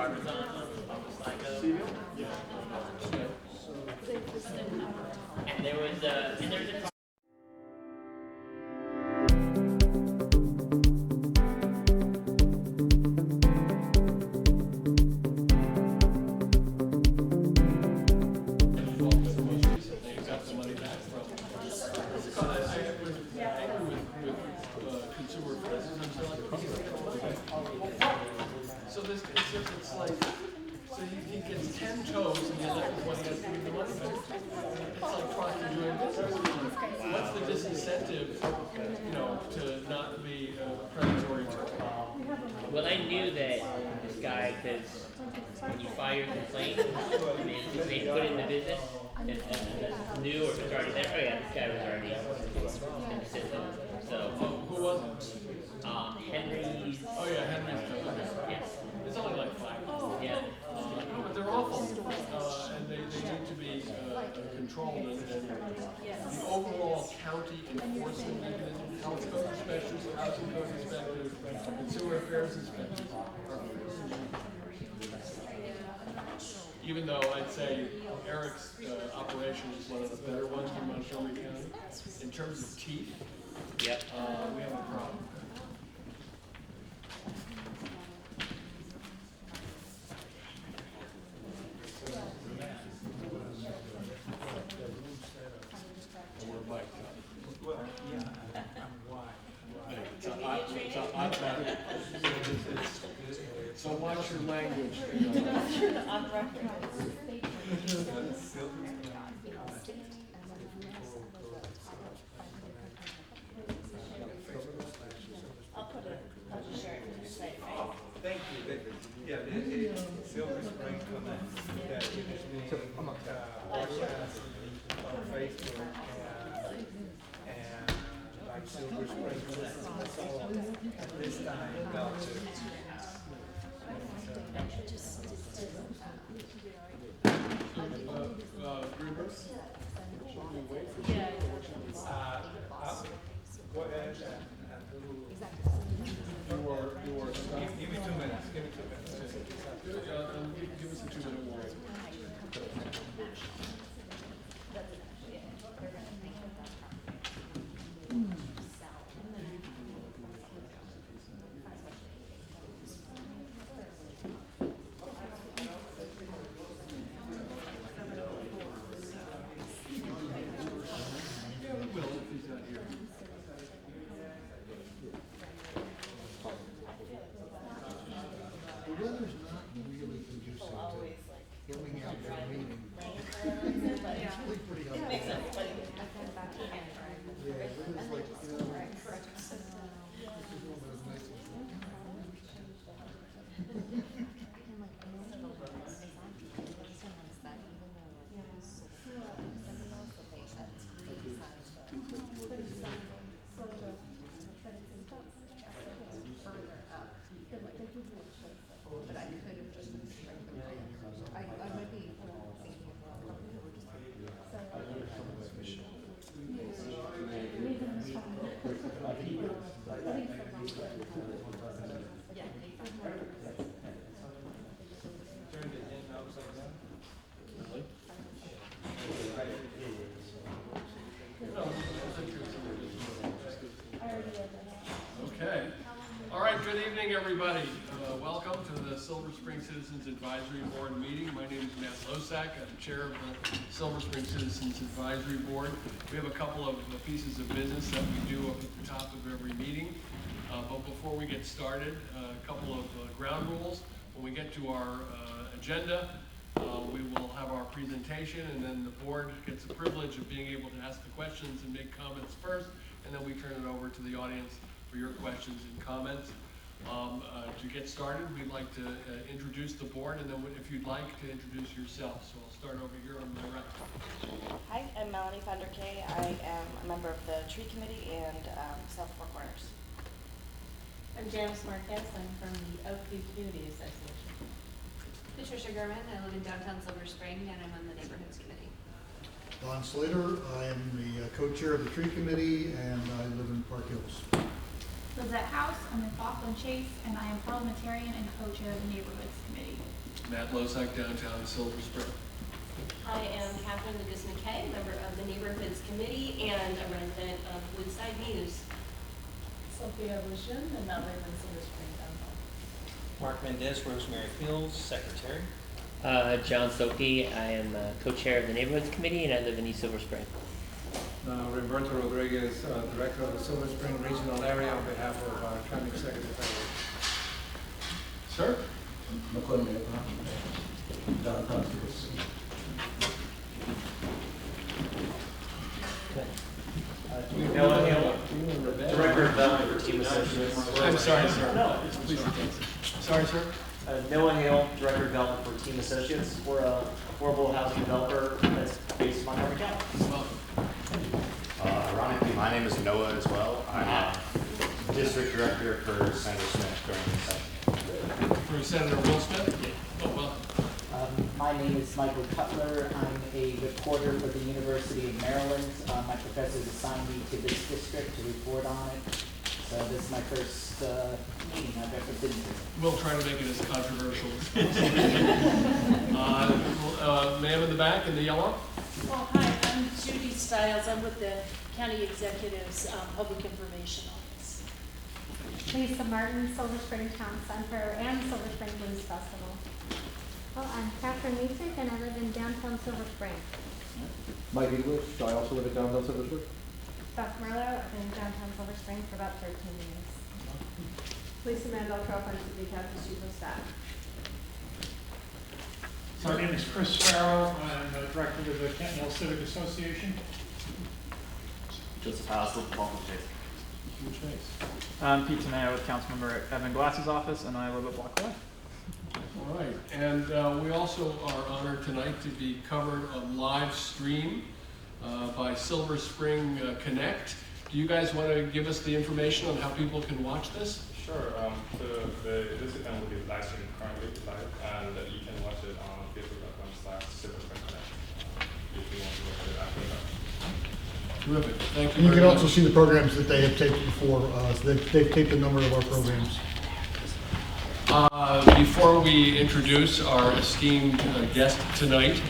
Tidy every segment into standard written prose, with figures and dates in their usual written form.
Parmesan on the Sligo. Yeah. And there was a So this, it's like, so he gets 10 toes and the 11th one he has to give the money back. It's like trying to doing business. What's the disincentive, you know, to not be predatory towing? well, I knew that this guy, because when you file your complaint, and they put in the business, if it's new or if it's already there, oh yeah, this guy was already in the system. So, Who was it? Henry's. Oh yeah, Henry's toes. Yes. It's only like 5. Yeah. But they're awful, and they need to be controlled. And the overall county enforcement mechanism, health code inspectors, housing code inspectors, consumer affairs inspectors are even though I'd say Eric's operation is one of the better ones in Montgomery County, in terms of teeth, Yep. we have a problem. So watch your language. Thank you. Yeah, Silver Spring comments that you just watch us on Facebook and like Silver Spring comments. So at this time, about to. Groupers? Go ahead You are give me 2 minutes. Give me 2 minutes. give us a 2-minute warning. The weather's not really conducive to filling out their meeting. It's pretty hot. Yeah, it is like, this is one of those nice but I could have just strengthened my I might be thinking of a couple who were just Okay. All right, good evening, everybody. Welcome to the Silver Spring Citizens Advisory Board meeting. My name is Matt Losak. I'm chair of the Silver Spring Citizens Advisory Board. We have a couple of pieces of business that we do at the top of every meeting. But before we get started, a couple of ground rules. When we get to our agenda, we will have our presentation, and then the board gets the privilege of being able to ask the questions and make comments first, and then we turn it over to the audience for your questions and comments. To get started, we'd like to introduce the board, and then if you'd like to introduce yourself. So I'll start over here on my right. Hi, I'm Melanie Vanderkay. I am a member of the Tree Committee and South Four Corners. I'm Janice Marquez. I'm from the Oakview Community Association. Patricia Gurman. I live in downtown Silver Spring, and I'm on the Neighborhoods Committee. Don Slater, I am the co-chair of the Tree Committee, and I live in Park Hills. Lizette House, I'm in Falkland Chase, and I am parliamentarian and co-chair of the Neighborhoods Committee. Matt Losak, downtown Silver Spring. I am Catherine Lucas McKay, member of the Neighborhoods Committee and a resident of Woodside Muse. Sophia Bushin, and Mount Raymond, Silver Spring, downtown. Mark Mendez, Rosemary Fields, Secretary. John Sophie, I am co-chair of the Neighborhoods Committee and I live in East Silver Spring. Roberto Rodriguez, Director of the Silver Spring Regional Area on behalf of our County Executive. Sir? Noah Hill, Director of Development for Team Associates. I'm sorry, sir. No, Please. Sorry, sir. Noah Hill, Director of Development for Team Associates. We're a affordable housing developer that's based in Montgomery County. Welcome. Ironically, my name is Noah as well. I'm District Director for Senator Smith during the session. For Senator Will Smith? Oh, welcome. My name is Michael Cutler. I'm a reporter for the University of Maryland. My professors assigned me to this district to report on it. So this is my first meeting I've ever been to. We'll try to make it as controversial as possible. Ma'am in the back in the yellow? Well, hi, I'm Judy Stiles. I'm with the County Executive's Public Information Office. Lisa Martin, Silver Spring Town Center and Silver Spring Blues Festival. Well, I'm Catherine Musick and I live in downtown Silver Spring. Mike English, I also live in downtown Silver Spring. Beth Merlo, I've been in downtown Silver Spring for about 13 years. Lisa Mandel, Crawford City Council Chief of Staff. My name is Chris Farrell. I'm the Director of the Kent Hill Civic Association. Joseph House, Baltimore Chase. I'm Pete Taneo with Councilmember Evan Glass's office, and I live at Block Way. All right, and we also are honored tonight to be covered on live stream by Silver Spring Connect. Do you guys want to give us the information on how people can watch this? Sure. This event will be live streamed currently live, and you can watch it on facebook.com/silverspringconnect if you want to watch it after that. Terrific. Thank you. And you very can much. also see the programs that they have taped before. So they've taped a number of our programs. Before we introduce our esteemed guest tonight,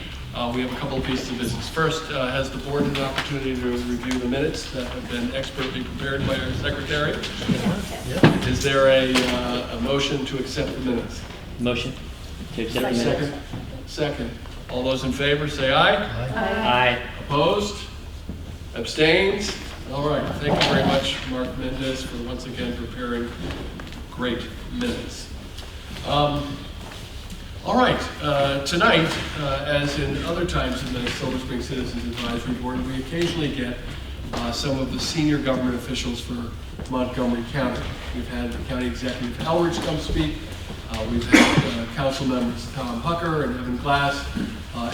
we have a couple of pieces of business. First, has the board an opportunity to review the minutes that have been expertly prepared by our secretary? Yeah. Is there a motion to accept the minutes? Motion to accept the minutes. Second. All those in favor say aye. Aye. Opposed? Abstains? All right. Thank you very much, Mark Mendez, for once again preparing great minutes. All right, tonight, as in other times in the Silver Spring Citizens Advisory Board, we occasionally get some of the senior government officials for Montgomery County. We've had County Executive Elridge come speak. We've had council members Tom Hucker and Evan Glass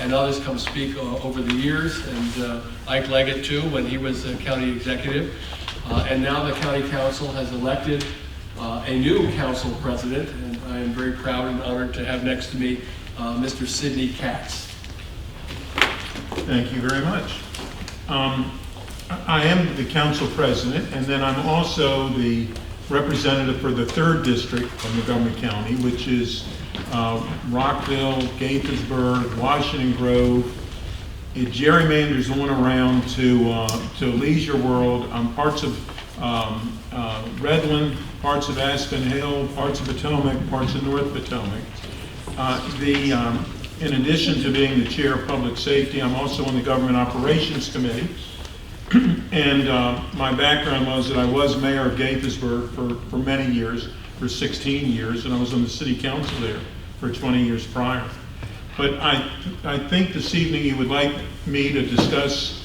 and others come speak over the years, and Ike Leggett too when he was county executive. And now the county council has elected a new council president, and I am very proud and honored to have next to me Mr. Sidney Katz. Thank you very much. I am the council president, and then I'm also the representative for the 3rd district of Montgomery County, which is Rockville, Gaithersburg, Washington Grove. It gerrymanders on around to Leisure World, parts of Redland, parts of Aspen Hill, parts of Potomac, parts of North Potomac. In addition to being the chair of public safety, I'm also on the Government Operations Committee. And my background was that I was mayor of Gaithersburg for many years, for 16 years, and I was on the city council there for 20 years prior. But I think this evening you would like me to discuss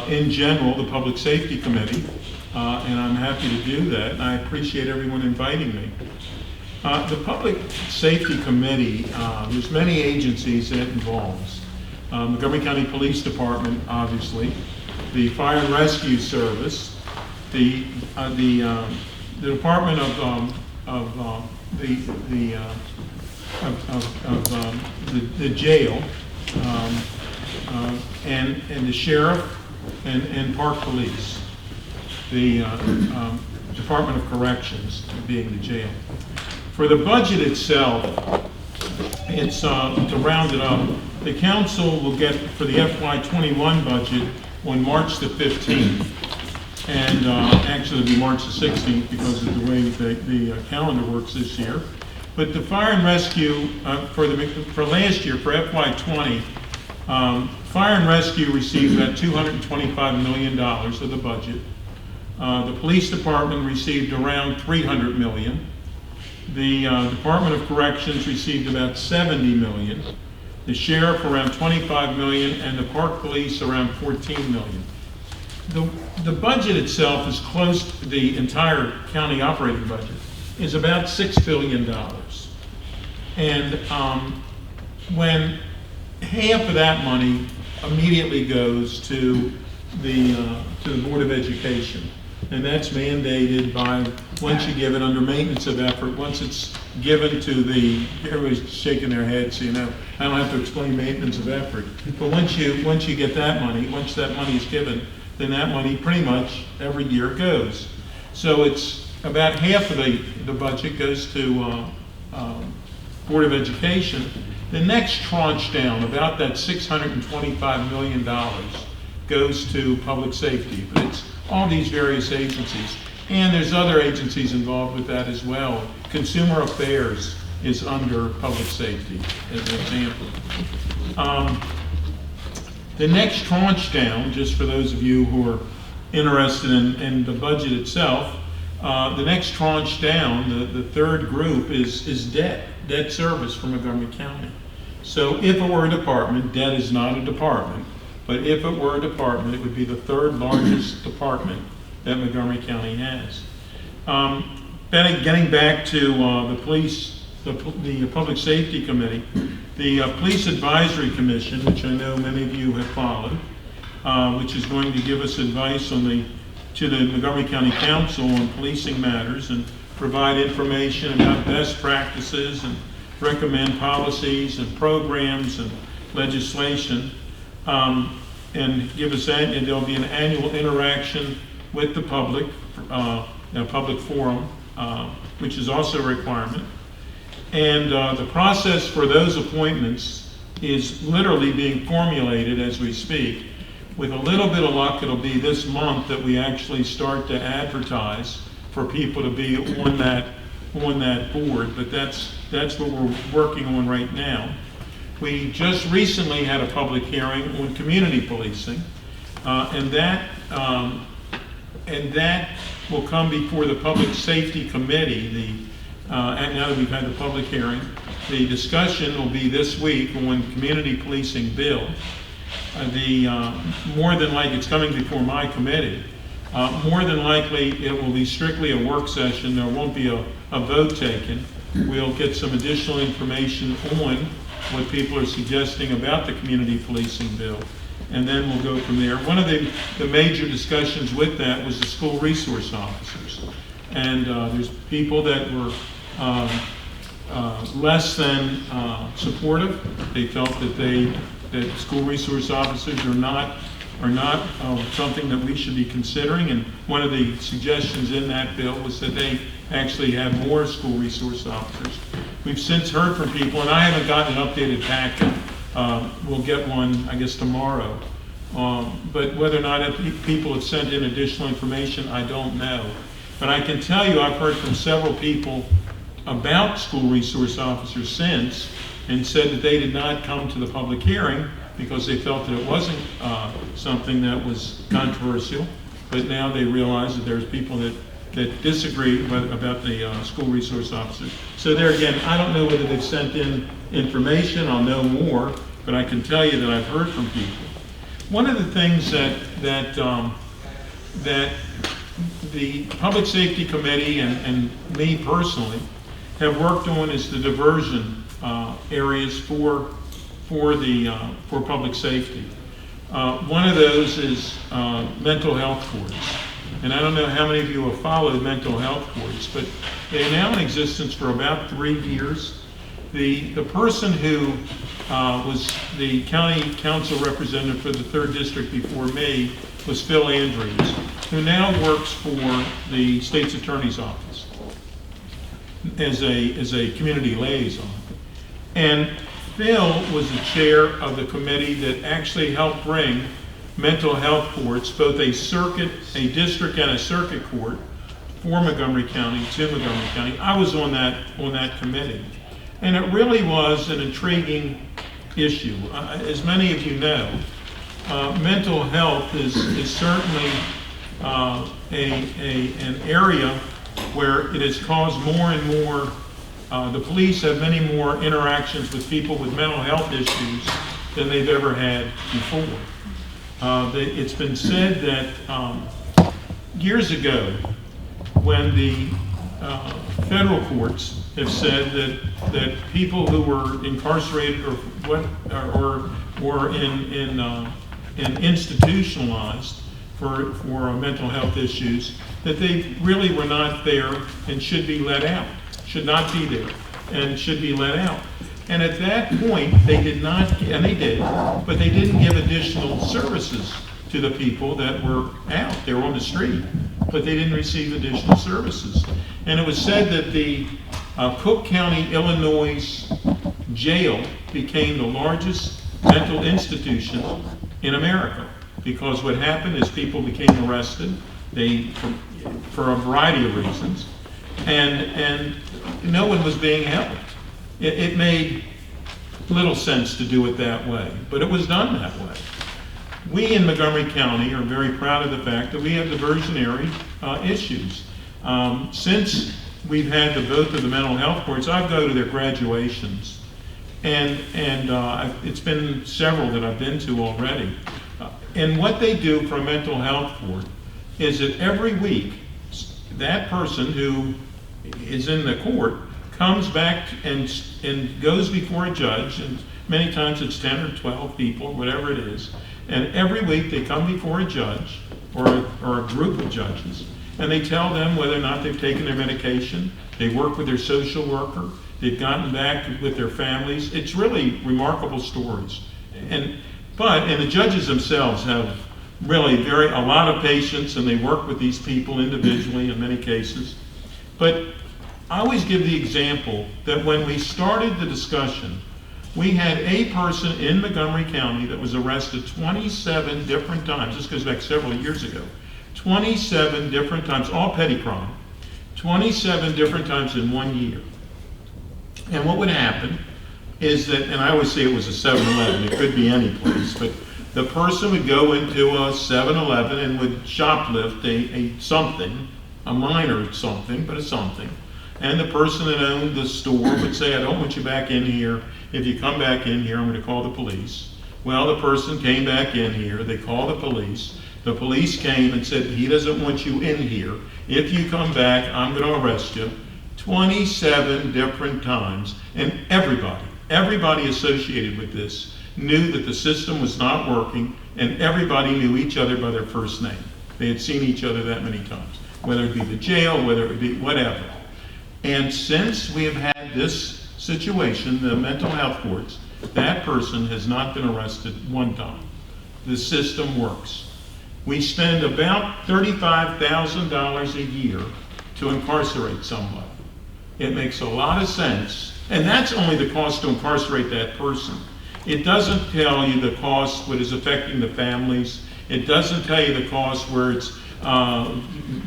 in general the Public Safety Committee, and I'm happy to do that, and I appreciate everyone inviting me. The Public Safety Committee, there's many agencies that it involves. Montgomery County Police Department, obviously, the Fire and Rescue Service, the Department of the jail, and the sheriff and park police, the Department of Corrections being the jail. For the budget itself, it's, to round it up, the council will get for the FY21 budget on March the 15th. And actually it'll be March the 16th because of the way the calendar works this year. But the fire and rescue, for last year, for FY20, fire and rescue received about $225 million of the budget. The police department received around $300 million. The Department of Corrections received about $70 million. The sheriff around $25 million, and the park police around $14 million. The budget itself is close to the entire county operating budget, is about $6 billion. And when half of that money immediately goes to the Board of Education, and that's mandated by, once you give it under maintenance of effort, once it's given to everybody's shaking their heads, so you know, I don't have to explain maintenance of effort. But once you get that money, once that money is given, then that money pretty much every year goes. So it's about half of the budget goes to Board of Education. The next tranche down, about that $625 million, goes to public safety. But it's all these various agencies. And there's other agencies involved with that as well. Consumer Affairs is under public safety, as an example. The next tranche down, just for those of you who are interested in the budget itself, the next tranche down, the third group is debt service for Montgomery County. So if it were a department, debt is not a department, but if it were a department, it would be the third largest department that Montgomery County has. Getting back to the police, the Public Safety Committee, the Police Advisory Commission, which I know many of you have followed, which is going to give us advice to the Montgomery County Council on policing matters and provide information about best practices and recommend policies and programs and legislation, and there'll be an annual interaction with the public, public forum, which is also a requirement. And the process for those appointments is literally being formulated as we speak. With a little bit of luck, it'll be this month that we actually start to advertise for people to be on that board, but that's what we're working on right now. We just recently had a public hearing on community policing, and that will come before the Public Safety Committee. And now that we've had the public hearing, the discussion will be this week on community policing bill. More than likely, it's coming before my committee. More than likely, it will be strictly a work session. There won't be a vote taken. We'll get some additional information on what people are suggesting about the community policing bill, and then we'll go from there. One of the major discussions with that was the school resource officers. And there's people that were less than supportive. They felt that school resource officers are not something that we should be considering. And one of the suggestions in that bill was that they actually have more school resource officers. We've since heard from people, and I haven't gotten an updated packet. We'll get one, I guess, tomorrow. But whether or not people have sent in additional information, I don't know. But I can tell you I've heard from several people about school resource officers since, and said that they did not come to the public hearing because they felt that it wasn't something that was controversial. But now they realize that there's people that disagree about the school resource officers. So there again, I don't know whether they've sent in information. I'll know more, but I can tell you that I've heard from people. One of the things that the Public Safety Committee and me personally have worked on is the diversion areas for public safety. One of those is mental health courts. And I don't know how many of you have followed mental health courts, but they're now in existence for about 3 years. The person who was the county council representative for the 3rd District before me was Phil Andrews, who now works for the state's attorney's office as a community liaison. And Phil was the chair of the committee that actually helped bring mental health courts, both a district and a circuit court for Montgomery County to Montgomery County. I was on that committee. And it really was an intriguing issue. As many of you know, mental health is certainly an area where it has caused more and more, the police have many more interactions with people with mental health issues than they've ever had before. It's been said that years ago, when the federal courts have said that people who were incarcerated or were institutionalized for mental health issues, that they really were not there and should be let out, should not be there and should be let out. And at that point, they did not, and they did, but they didn't give additional services to the people that were out. They were on the street, but they didn't receive additional services. And it was said that the Cook County, Illinois jail became the largest mental institution in America, because what happened is people became arrested, for a variety of reasons, and no one was being held. It made little sense to do it that way, but it was done that way. We in Montgomery County are very proud of the fact that we have diversionary issues. Since we've had both of the mental health courts, I go to their graduations, and it's been several that I've been to already. And what they do for a mental health court is that every week, that person who is in the court comes back and goes before a judge, and many times it's 10 or 12 people, whatever it is, and every week they come before a judge or a group of judges, and they tell them whether or not they've taken their medication, they work with their social worker, they've gotten back with their families. It's really remarkable stories. And the judges themselves have really a lot of patience, and they work with these people individually in many cases. But I always give the example that when we started the discussion, we had a person in Montgomery County that was arrested 27 different times. This goes back several years ago. 27 different times, all petty crime. 27 different times in 1 year. And what would happen is that, and I always say it was a 7-Eleven, it could be any place, but the person would go into a 7-Eleven and would shoplift a minor something, but a something. And the person that owned the store would say, I don't want you back in here. If you come back in here, I'm going to call the police. Well, the person came back in here. They called the police. The police came and said, he doesn't want you in here. If you come back, I'm going to arrest you. 27 different times. And everybody associated with this knew that the system was not working, and everybody knew each other by their first name. They had seen each other that many times, whether it be the jail, whether it be whatever. And since we have had this situation, the mental health courts, that person has not been arrested one time. The system works. We spend about $35,000 a year to incarcerate somebody. It makes a lot of sense, and that's only the cost to incarcerate that person. It doesn't tell you the cost what is affecting the families. It doesn't tell you the cost where it's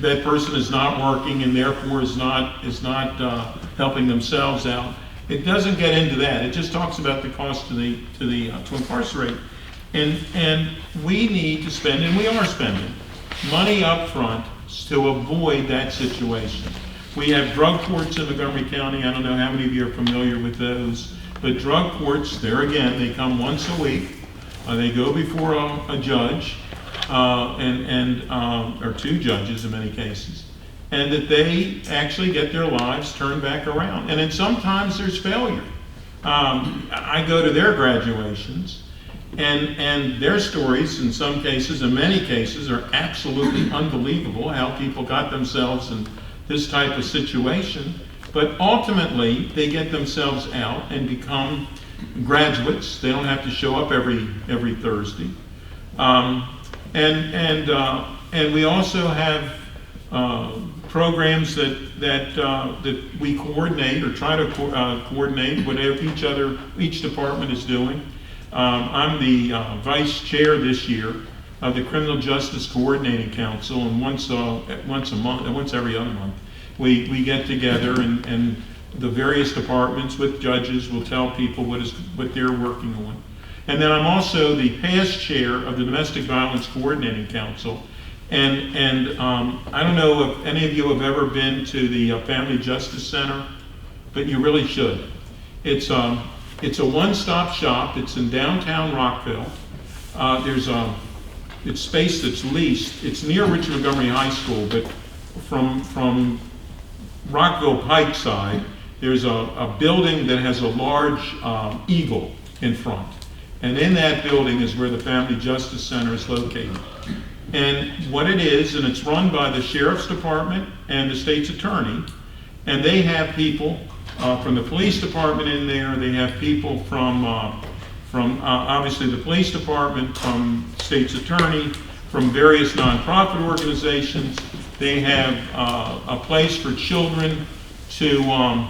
that person is not working and therefore is not helping themselves out. It doesn't get into that. It just talks about the cost to incarcerate. And we need to spend, and we are spending, money up front to avoid that situation. We have drug courts in Montgomery County. I don't know how many of you are familiar with those, but drug courts, there again, they come once a week. They go before a judge, or two judges in many cases, and that they actually get their lives turned back around. And then sometimes there's failure. I go to their graduations, and their stories in some cases, in many cases, are absolutely unbelievable, how people got themselves in this type of situation. But ultimately, they get themselves out and become graduates. They don't have to show up every Thursday. And we also have programs that we coordinate or try to coordinate whatever each department is doing. I'm the vice chair this year of the Criminal Justice Coordinating Council, and once every other month, we get together and the various departments with judges will tell people what they're working on. And then I'm also the past chair of the Domestic Violence Coordinating Council. And I don't know if any of you have ever been to the Family Justice Center, but you really should. It's a one-stop shop. It's in downtown Rockville. It's space that's leased. It's near Richard Montgomery High School, but from Rockville Pike side, there's a building that has a large eagle in front. And in that building is where the Family Justice Center is located. And what it is, and it's run by the Sheriff's Department and the State's Attorney, and they have people from the Police Department in there, they have people from obviously the Police Department, from State's Attorney, from various nonprofit organizations. They have a place for children to,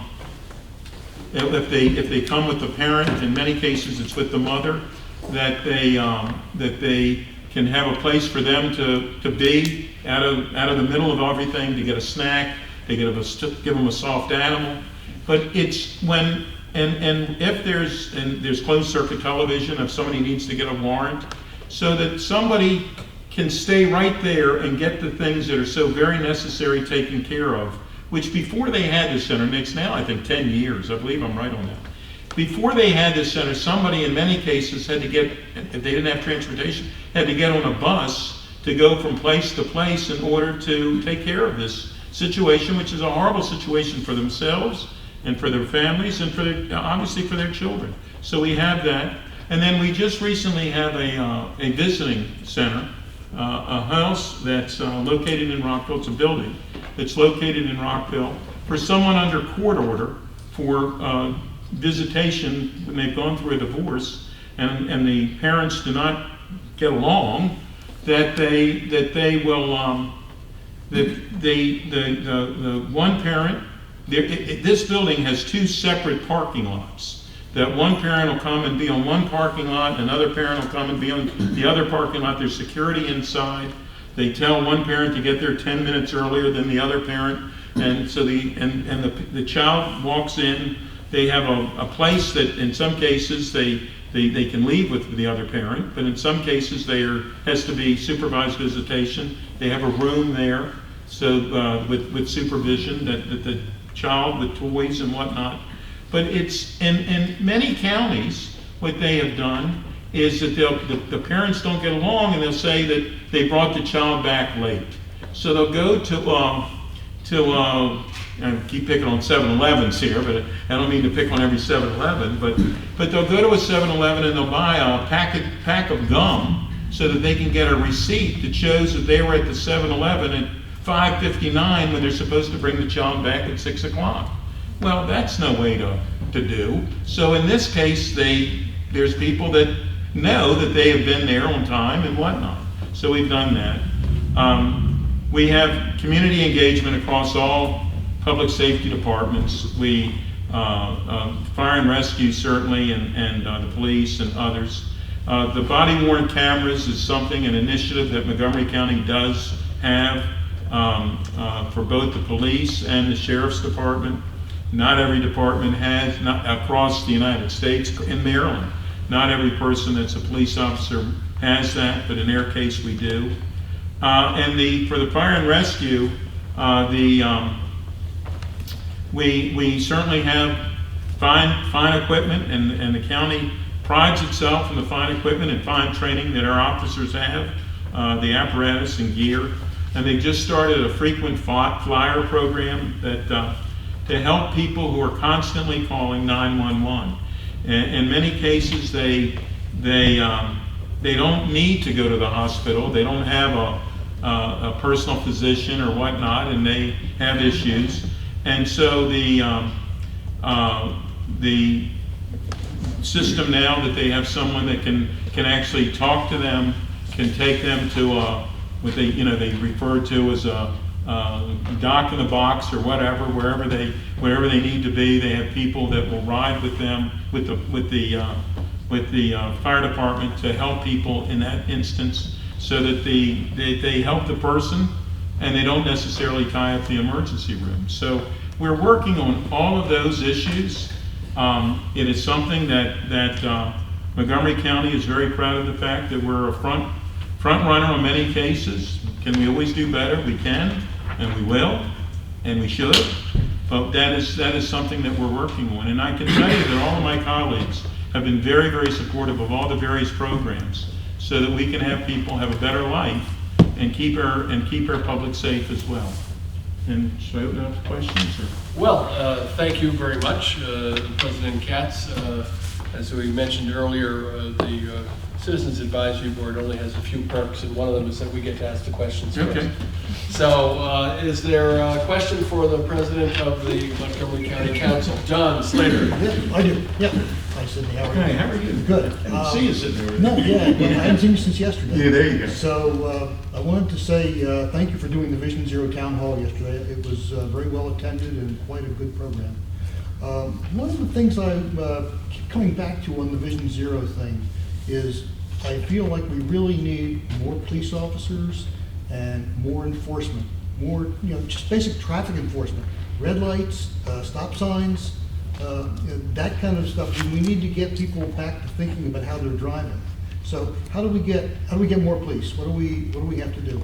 if they come with the parent, in many cases it's with the mother, that they can have a place for them to be out of the middle of everything, to get a snack, they give them a soft animal. But it's when, and if there's closed circuit television if somebody needs to get a warrant, so that somebody can stay right there and get the things that are so very necessary taken care of, which before they had this center, makes now I think 10 years, I believe I'm right on that. Before they had this center, somebody in many cases had to get, if they didn't have transportation, had to get on a bus to go from place to place in order to take care of this situation, which is a horrible situation for themselves and for their families and for obviously for their children. So we have that. And then we just recently have a visiting center, a house that's located in Rockville. It's a building that's located in Rockville for someone under court order for visitation when they've gone through a divorce and the parents do not get along, that the one parent, this building has two separate parking lots. That one parent will come and be on one parking lot, another parent will come and be on the other parking lot. There's security inside. They tell one parent to get there 10 minutes earlier than the other parent, and so the child walks in. They have a place that in some cases they can leave with the other parent, but in some cases there has to be supervised visitation. They have a room there, so with supervision that the child with toys and whatnot. But it's in many counties what they have done is that the parents don't get along and they'll say that they brought the child back late. So they'll go to I keep picking on 7-Elevens here, but I don't mean to pick on every 7-Eleven, but they'll go to a 7-Eleven and they'll buy a pack of gum so that they can get a receipt that shows that they were at the 7-Eleven at 5:59 when they're supposed to bring the child back at 6 o'clock. Well, that's no way to do. So in this case, there's people that know that they have been there on time and whatnot. So we've done that. We have community engagement across all public safety departments. We, fire and rescue certainly, and the police and others. The body worn cameras is something, an initiative that Montgomery County does have for both the police and the sheriff's department. Not every department has, not across the United States. In Maryland, not every person that's a police officer has that, but in their case we do. And for the fire and rescue, we certainly have fine equipment, and the county prides itself in the fine equipment and fine training that our officers have, the apparatus and gear. And they just started a frequent flyer program that to help people who are constantly calling 911. In many cases, they don't need to go to the hospital. They don't have a personal physician or whatnot, and they have issues. And so the system now that they have someone that can actually talk to them, can take them to what they refer to as a dock in the box or whatever, wherever they need to be. They have people that will ride with them, with the fire department to help people in that instance, so that they help the person and they don't necessarily tie up the emergency room. So we're working on all of those issues. It is something that Montgomery County is very proud of the fact that we're a front runner on many cases. Can we always do better? We can, and we will, and we should. But that is something that we're working on. And I can tell you that all of my colleagues have been very, very supportive of all the various programs, so that we can have people have a better life and keep our public safe as well. And should I open up to questions? Or? Well, thank you very much, President Katz. As we mentioned earlier, the Citizens Advisory Board only has a few perks, and one of them is that we get to ask the questions first. Okay. So, is there a question for the President of the Montgomery County Council? John Slater. Yeah, I do. Yeah. Hi, Sidney. How are you? Hey, how are you? Good. I didn't see you sitting there. No, yeah, I haven't seen you since yesterday. Yeah, there you go. So I wanted to say thank you for doing the Vision Zero Town Hall yesterday. It was very well attended and quite a good program. One of the things I keep coming back to on the Vision Zero thing is I feel like we really need more police officers and more enforcement, more, just basic traffic enforcement, red lights, stop signs, that kind of stuff. We need to get people back to thinking about how they're driving. So how do we get more police? What do we have to do?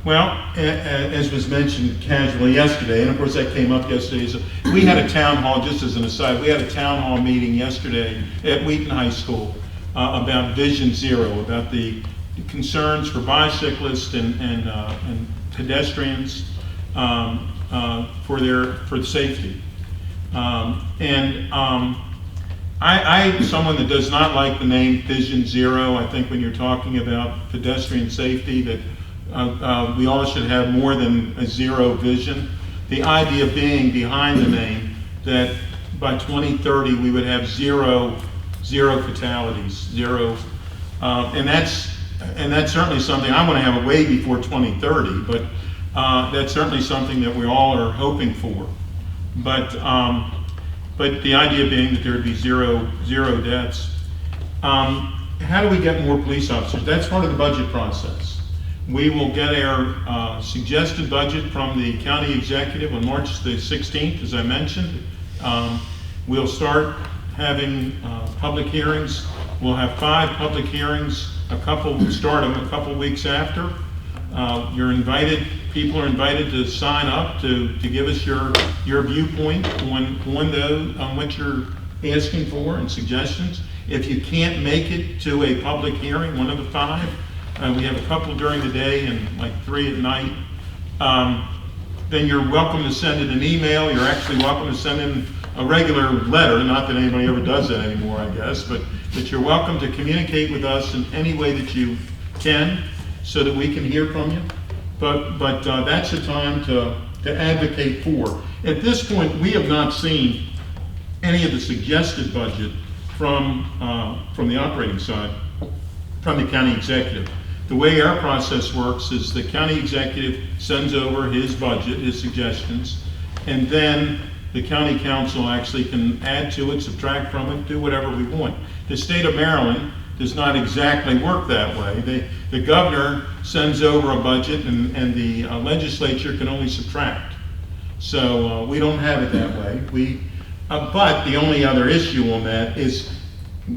Well, as was mentioned casually yesterday, and of course that came up yesterday, so we had a town hall, just as an aside, we had a town hall meeting yesterday at Wheaton High School about Vision Zero, about the concerns for bicyclists and pedestrians for the safety. I'm someone that does not like the name Vision Zero. I think when you're talking about pedestrian safety, that we all should have more than a zero vision. The idea being behind the name that by 2030 we would have zero fatalities, and that's certainly something I want to have it way before 2030. But that's certainly something that we all are hoping for. But the idea being that there would be zero deaths. How do we get more police officers? That's part of the budget process. We will get our suggested budget from the county executive on March the 16th, as I mentioned. We'll start having public hearings. We'll have 5 public hearings. Start them a couple weeks after. You're invited. People are invited to sign up to give us your viewpoint on what you're asking for and suggestions. If you can't make it to a public hearing, one of the 5, we have a couple during the day and like 3 at night, then you're welcome to send in an email. You're actually welcome to send in a regular letter, not that anybody ever does that anymore, I guess, but you're welcome to communicate with us in any way that you can so that we can hear from you. But that's the time to advocate for. At this point, we have not seen any of the suggested budget from the operating side, from the county executive. The way our process works is the county executive sends over his budget, his suggestions, and then the county council actually can add to it, subtract from it, do whatever we want. The state of Maryland does not exactly work that way. The governor sends over a budget and the legislature can only subtract. So we don't have it that way. But the only other issue on that is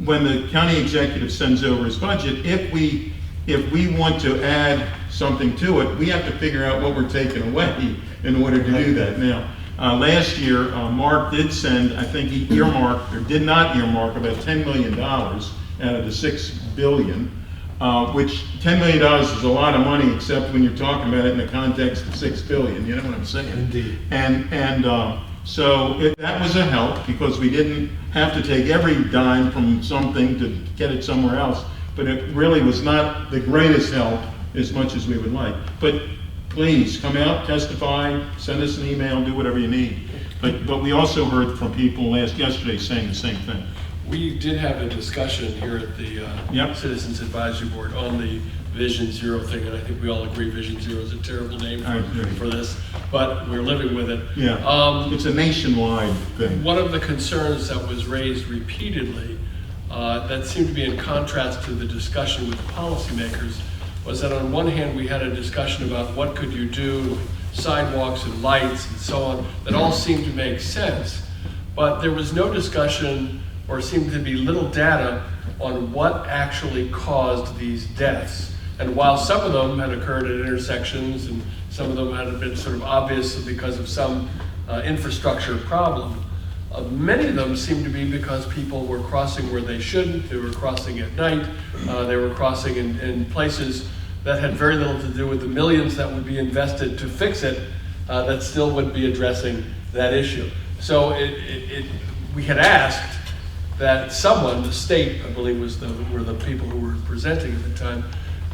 when the county executive sends over his budget, if we want to add something to it, we have to figure out what we're taking away in order to do that. Now, last year, Mark did send, I think he earmarked, or did not earmark, about $10 million out of the $6 billion, which $10 million is a lot of money, except when you're talking about it in the context of $6 billion, you know what I'm saying? Indeed. So that was a help, because we didn't have to take every dime from something to get it somewhere else, but it really was not the greatest help as much as we would like. But please, come out, testify, send us an email, do whatever you need. But we also heard from people yesterday saying the same thing. We did have a discussion here at the Citizens Advisory Board on the Vision Zero thing, and I think we all agree Vision Zero is a terrible name I agree. for this, but we're living with it. Yeah, it's a nationwide thing. One of the concerns that was raised repeatedly that seemed to be in contrast to the discussion with the policymakers was that on one hand we had a discussion about what could you do, sidewalks and lights and so on, that all seemed to make sense, but there was no discussion or seemed to be little data on what actually caused these deaths. And while some of them had occurred at intersections and some of them had been sort of obvious because of some infrastructure problem, many of them seemed to be because people were crossing where they shouldn't, they were crossing at night, they were crossing in places that had very little to do with the millions that would be invested to fix it, that still would be addressing that issue. So we had asked that someone, the state, I believe were the people who were presenting at the time,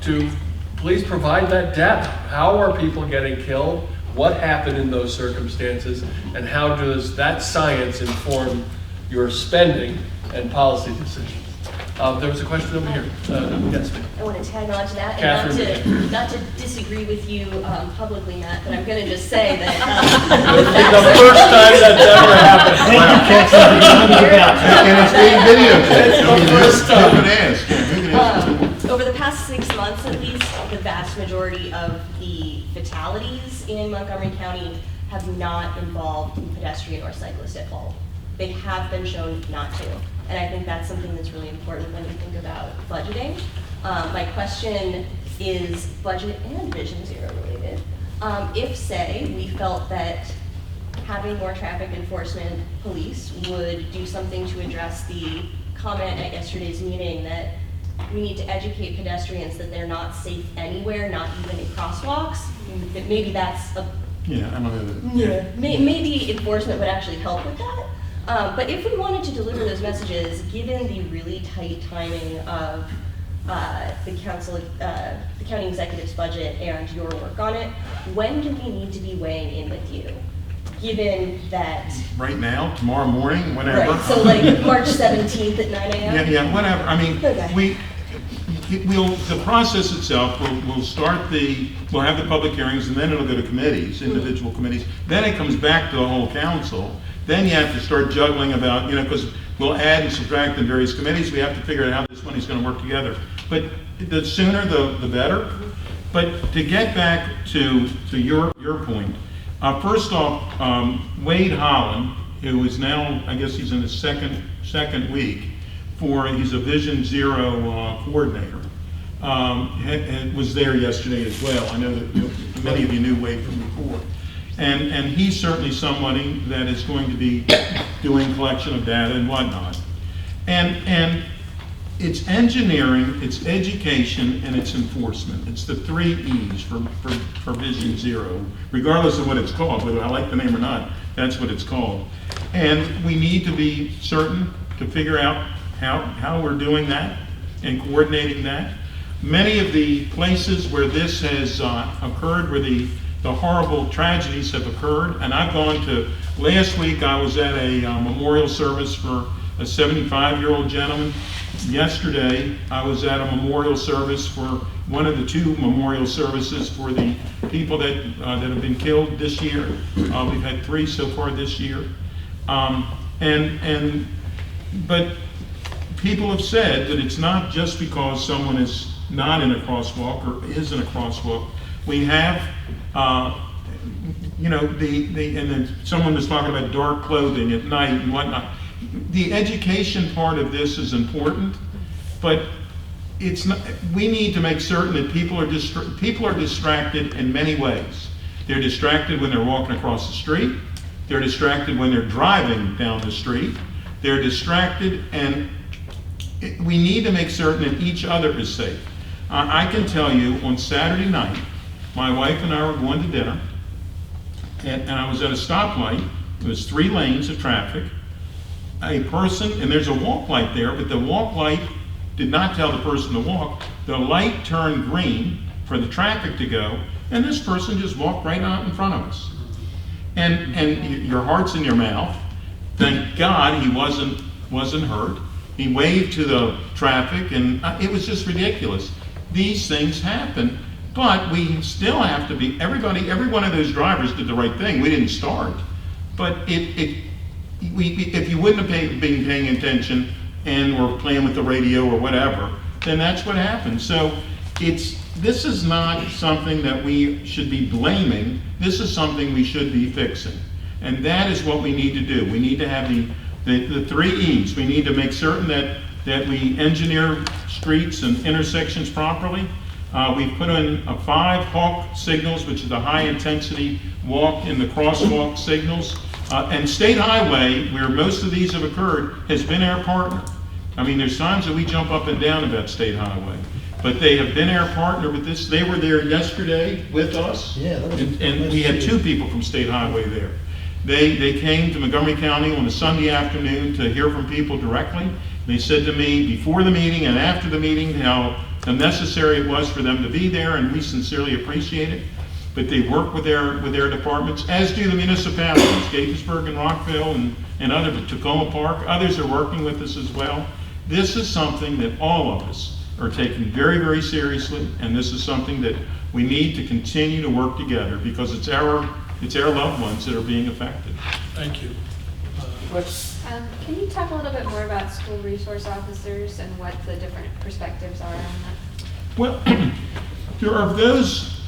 to please provide that data. How are people getting killed? What happened in those circumstances? And how does that science inform your spending and policy decisions? There was a question over here. Yes, ma'am. I want to tag on to that, Catherine. and not to disagree with you publicly, Matt, but I'm going to just say that the first time that's ever happened. And it's being videotaped. It's the first time. over the past 6 months at least, the vast majority of the fatalities in Montgomery County have not involved pedestrian or cyclist at fault. They have been shown not to. And I think that's something that's really important when you think about budgeting. My question is budget and Vision Zero related. If, say, we felt that having more traffic enforcement police would do something to address the comment at yesterday's meeting that we need to educate pedestrians that they're not safe anywhere, not even in crosswalks, that maybe that's a... Yeah, I don't know that. Yeah. Maybe enforcement would actually help with that. But if we wanted to deliver those messages, given the really tight timing of the county executive's budget and your work on it, when do we need to be weighing in with you? Given that... Right now, tomorrow morning, whenever. Right, so like March 17th at 9 a.m.? Yeah, whatever. I mean, okay. the process itself, we'll have the public hearings, and then it'll go to committees, individual committees. Then it comes back to the whole council. Then you have to start juggling about, because we'll add and subtract in various committees. We have to figure out how this money's going to work together. But the sooner, the better. But to get back to your point, first off, Wade Holland, who is now, I guess he's in his second week, he's a Vision Zero coordinator, was there yesterday as well. I know that many of you knew Wade from before. And he's certainly somebody that is going to be doing collection of data and whatnot. And it's engineering, it's education, and it's enforcement. It's the 3 E's for Vision Zero, regardless of what it's called, whether I like the name or not, that's what it's called. And we need to be certain to figure out how we're doing that and coordinating that. Many of the places where this has occurred, where the horrible tragedies have occurred, and I've gone to, last week I was at a memorial service for a 75-year-old gentleman. Yesterday I was at a memorial service for one of the 2 memorial services for the people that have been killed this year. We've had 3 so far this year. But people have said that it's not just because someone is not in a crosswalk or is in a crosswalk. We have, and then someone was talking about dark clothing at night and whatnot. The education part of this is important, but it's not. We need to make certain that people are distracted in many ways. They're distracted when they're walking across the street. They're distracted when they're driving down the street. They're distracted, and we need to make certain that each other is safe. I can tell you, on Saturday night, my wife and I were going to dinner, and I was at a stoplight. There was 3 lanes of traffic. A person, and there's a walk light there, but the walk light did not tell the person to walk. The light turned green for the traffic to go, and this person just walked right out in front of us. And your heart's in your mouth. Thank God he wasn't hurt. He waved to the traffic, and it was just ridiculous. these things happen, but we still have to be, every one of those drivers did the right thing. We didn't start. But if you wouldn't have been paying attention and were playing with the radio or whatever, then that's what happened. So this is not something that we should be blaming. This is something we should be fixing. And that is what we need to do. We need to have the 3 E's. We need to make certain that we engineer streets and intersections properly. We've put in 5 Hawk signals, which is the high intensity walk in the crosswalk signals. And State Highway, where most of these have occurred, has been our partner. I mean, there's times that we jump up and down about State Highway, but they have been our partner with this. They were there yesterday with us. Yeah, and we had 2 people from State Highway there. They came to Montgomery County on a Sunday afternoon to hear from people directly. They said to me before the meeting and after the meeting how necessary it was for them to be there, and we sincerely appreciate it. But they work with their departments, as do the municipalities, Gaithersburg and Rockville and others, Tacoma Park. Others are working with us as well. This is something that all of us are taking very, very seriously, and this is something that we need to continue to work together because it's our loved ones that are being affected. Thank you. Can you talk a little bit more about school resource officers and what the different perspectives are on that? Well, there are those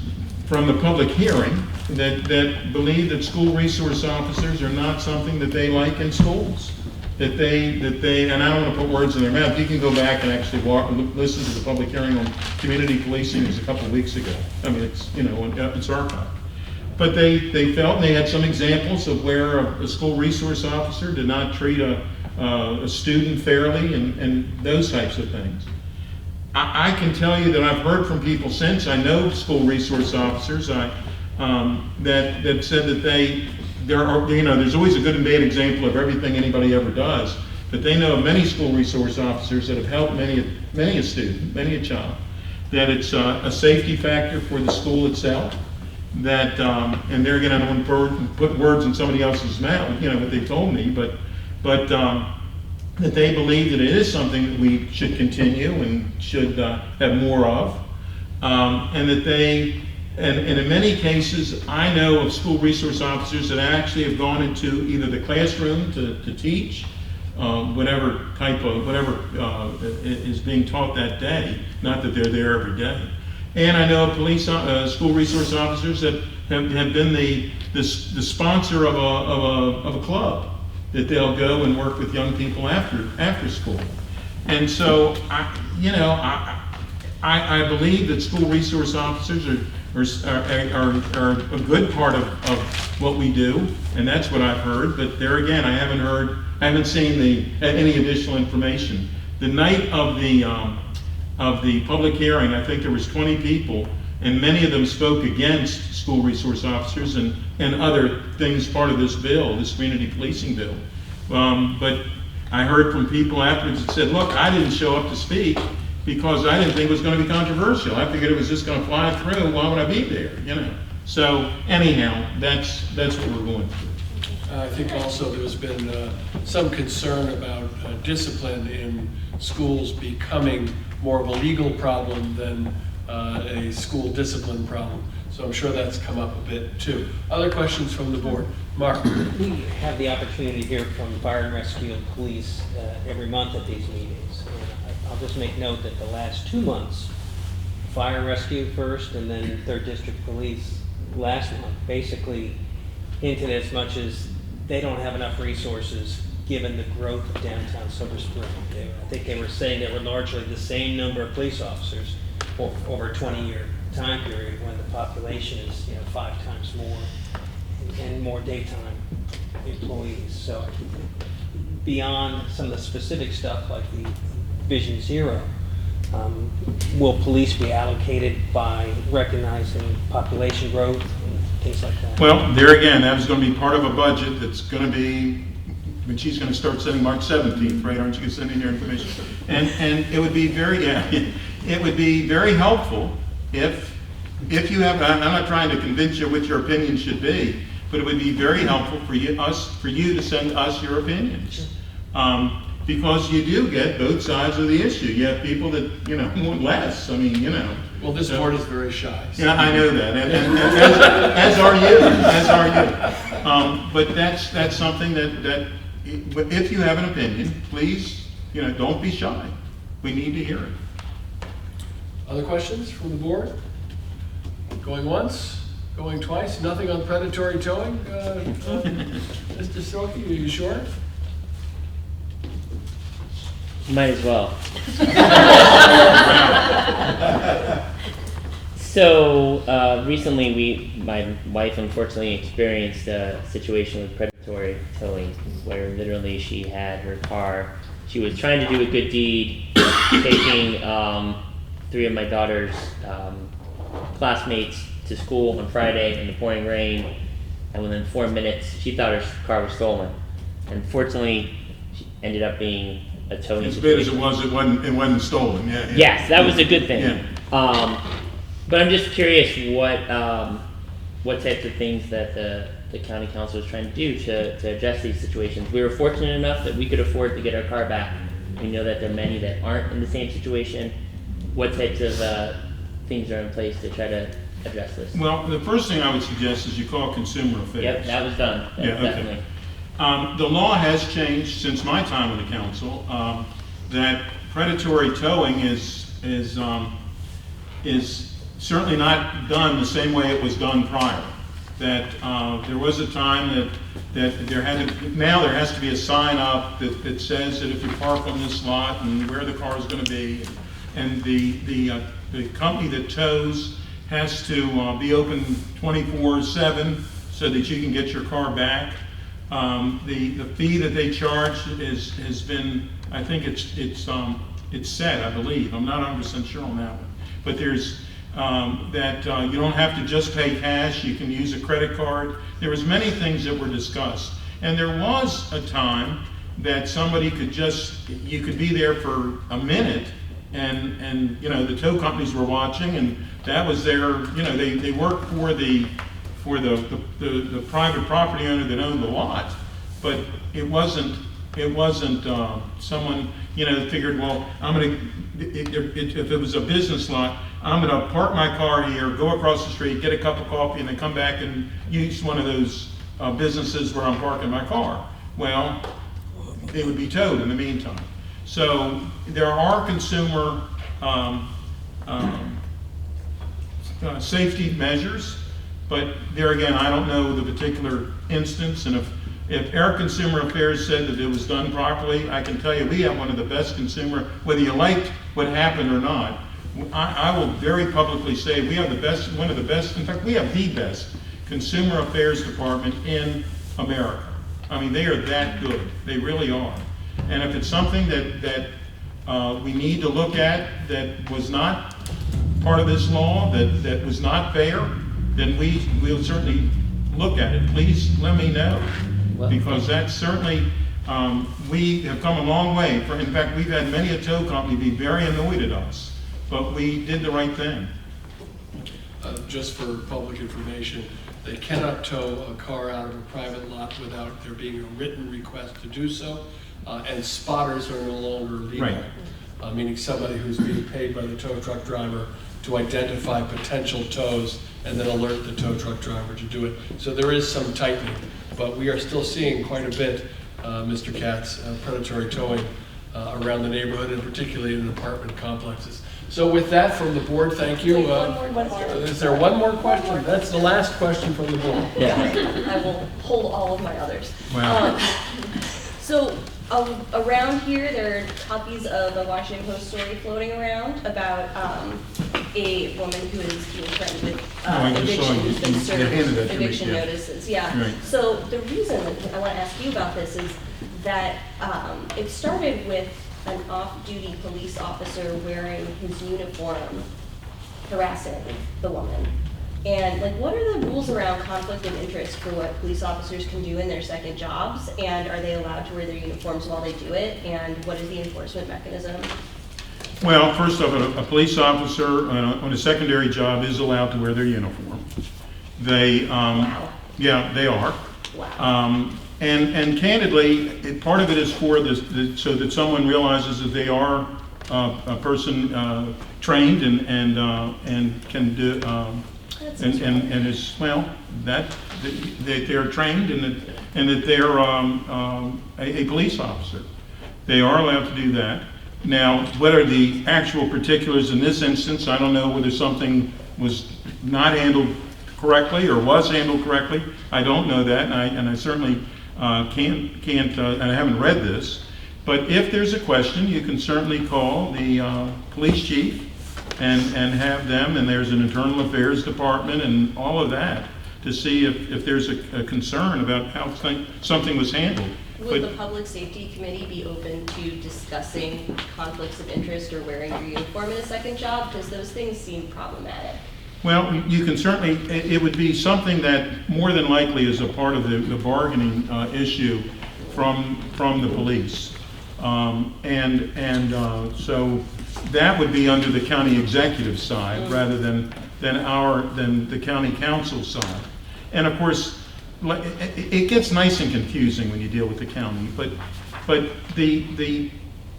from the public hearing that believe that school resource officers are not something that they like in schools. That they, and I don't want to put words in their mouth. You can go back and actually listen to the public hearing on community policing. It was a couple of weeks ago. I mean, it's it's archived. But they felt, and they had some examples of where a school resource officer did not treat a student fairly and those types of things. I can tell you that I've heard from people since, I know school resource officers, that said that there's always a good and bad example of everything anybody ever does, but they know of many school resource officers that have helped many a student, many a child, that it's a safety factor for the school itself, that, and they're going to put words in somebody else's mouth, what they told me, but that they believe that it is something that we should continue and should have more of, and that and in many cases, I know of school resource officers that actually have gone into either the classroom to teach, whatever is being taught that day, not that they're there every day. And I know of school resource officers that have been the sponsor of a club, that they'll go and work with young people after school. And so, I believe that school resource officers are a good part of what we do, and that's what I've heard. But there again, I haven't seen any additional information. The night of the public hearing, I think there was 20 people, and many of them spoke against school resource officers and other things part of this bill, this community policing bill. But I heard from people afterwards that said, look, I didn't show up to speak because I didn't think it was going to be controversial. I figured it was just going to fly through. Why would I be there? So anyhow, that's what we're going through. I think also there's been some concern about discipline in schools becoming more of a legal problem than a school discipline problem. So I'm sure that's come up a bit too. Other questions from the board? Mark. We have the opportunity to hear from fire and rescue and police every month at these meetings. And I'll just make note that the last 2 months, fire and rescue first and then 3rd District Police last month, basically hinted as much as they don't have enough resources given the growth of downtown Silver Spring. I think they were saying there were largely the same number of police officers over a 20-year time period when the population is 5 times more and more daytime employees. So beyond some of the specific stuff like the Vision Zero, will police be allocated by recognizing population growth and things like that? Well, there again, that was going to be part of a budget that's going to be, when she's going to start sending March 17th, right? Aren't you going to send in your information? And it would be it would be very helpful if you have, I'm not trying to convince you what your opinion should be, but it would be very helpful for you to send us your opinions. because you do get both sides of the issue. You have people that, you know, want less. I mean, you know. Well, this board is very shy. So. Yeah, I know that, and as are you. But that's something that if you have an opinion, please, you know, don't be shy. We need to hear it. Other questions from the board? Going once, going twice. Nothing on predatory towing. Mr. Silky, are you sure? Might as well. So recently, my wife unfortunately experienced a situation with predatory towing, where literally she had her car. She was trying to do a good deed, taking 3 of my daughter's classmates to school on Friday in the pouring rain, and within 4 minutes, she thought her car was stolen. Unfortunately, she ended up being a towing As bad as situation. it wasn't stolen. Yeah. Yes, that was a good thing. Yeah. But I'm just curious what types of things that the county council is trying to do to address these situations. We were fortunate enough that we could afford to get our car back. We know that there are many that aren't in the same situation. What types of things are in place to try to address this? Well, the first thing I would suggest is you call Consumer Affairs. Yep, that was done. Yeah, okay. Definitely. The law has changed since my time on the council, that predatory towing is certainly not done the same way it was done prior. That there was a time that there has to be a sign up that says that if you park on this lot and where the car is going to be, and the company that tows has to be open 24/7 so that you can get your car back. The fee that they charge has been, I think it's set, I believe. I'm not 100% sure on that one. But there's you don't have to just pay cash. You can use a credit card. There was many things that were discussed, and there was a time that somebody you could be there for a minute, and you know, the tow companies were watching, and that was their, you know, they worked for the private property owner that owned the lot, but it wasn't someone, you know, figured, well, if it was a business lot, I'm gonna park my car here, go across the street, get a cup of coffee, and then come back and use one of those businesses where I'm parking my car. Well, it would be towed in the meantime. So there are consumer safety measures. But there again, I don't know the particular instance, and if our Consumer Affairs said that it was done properly, I can tell you we have one of the best consumer, whether you liked what happened or not, I will very publicly say we have one of the best, in fact we have the best Consumer Affairs Department in America. I mean, they are that good, they really are. And if it's something that we need to look at that was not part of this law, that was not fair, then we'll certainly look at it. Please let me know, because that's certainly, we have come a long way. In fact, we've had many a tow company be very annoyed at us, but we did the right thing. Just for public information, they cannot tow a car out of a private lot without there being a written request to do so, and spotters are no longer legal. Right. Meaning somebody who's being paid by the tow truck driver to identify potential tows and then alert the tow truck driver to do it. So there is some tightening, but we are still seeing quite a bit, Mr. Katz, predatory towing around the neighborhood, and particularly in apartment complexes. So with that from the board, thank you. One more. Is there one more question? That's the last question from the board. Yeah. I will hold all of my others. Wow. So around here, there are copies of a Washington Post story floating around about a woman who is being threatened with eviction notices. Yeah. Right. So the reason I want to ask you about this is that it started with an off-duty police officer wearing his uniform harassing the woman. And like, what are the rules around conflict of interest for what police officers can do in their second jobs? And are they allowed to wear their uniforms while they do it? And what is the enforcement mechanism? Well, first off, a police officer on a secondary job is allowed to wear their uniform. They, Wow. yeah, they are. Wow. And candidly, part of it is for so that someone realizes that they are a person trained and can do, and is, well, that they're trained and that they're a police officer. They are allowed to do that. Now, what are the actual particulars in this instance? I don't know whether something was not handled correctly or was handled correctly. I don't know that, and I certainly can't, and I haven't read this. But if there's a question, you can certainly call the police chief and have them, and there's an internal affairs department and all of that to see if there's a concern about how something was handled. Would the Public Safety Committee be open to discussing conflicts of interest or wearing your uniform in a second job? Because those things seem problematic. Well, you can certainly, it would be something that more than likely is a part of the bargaining issue from the police. So that would be under the county executive side rather than the county council side. And of course, it gets nice and confusing when you deal with the county, but the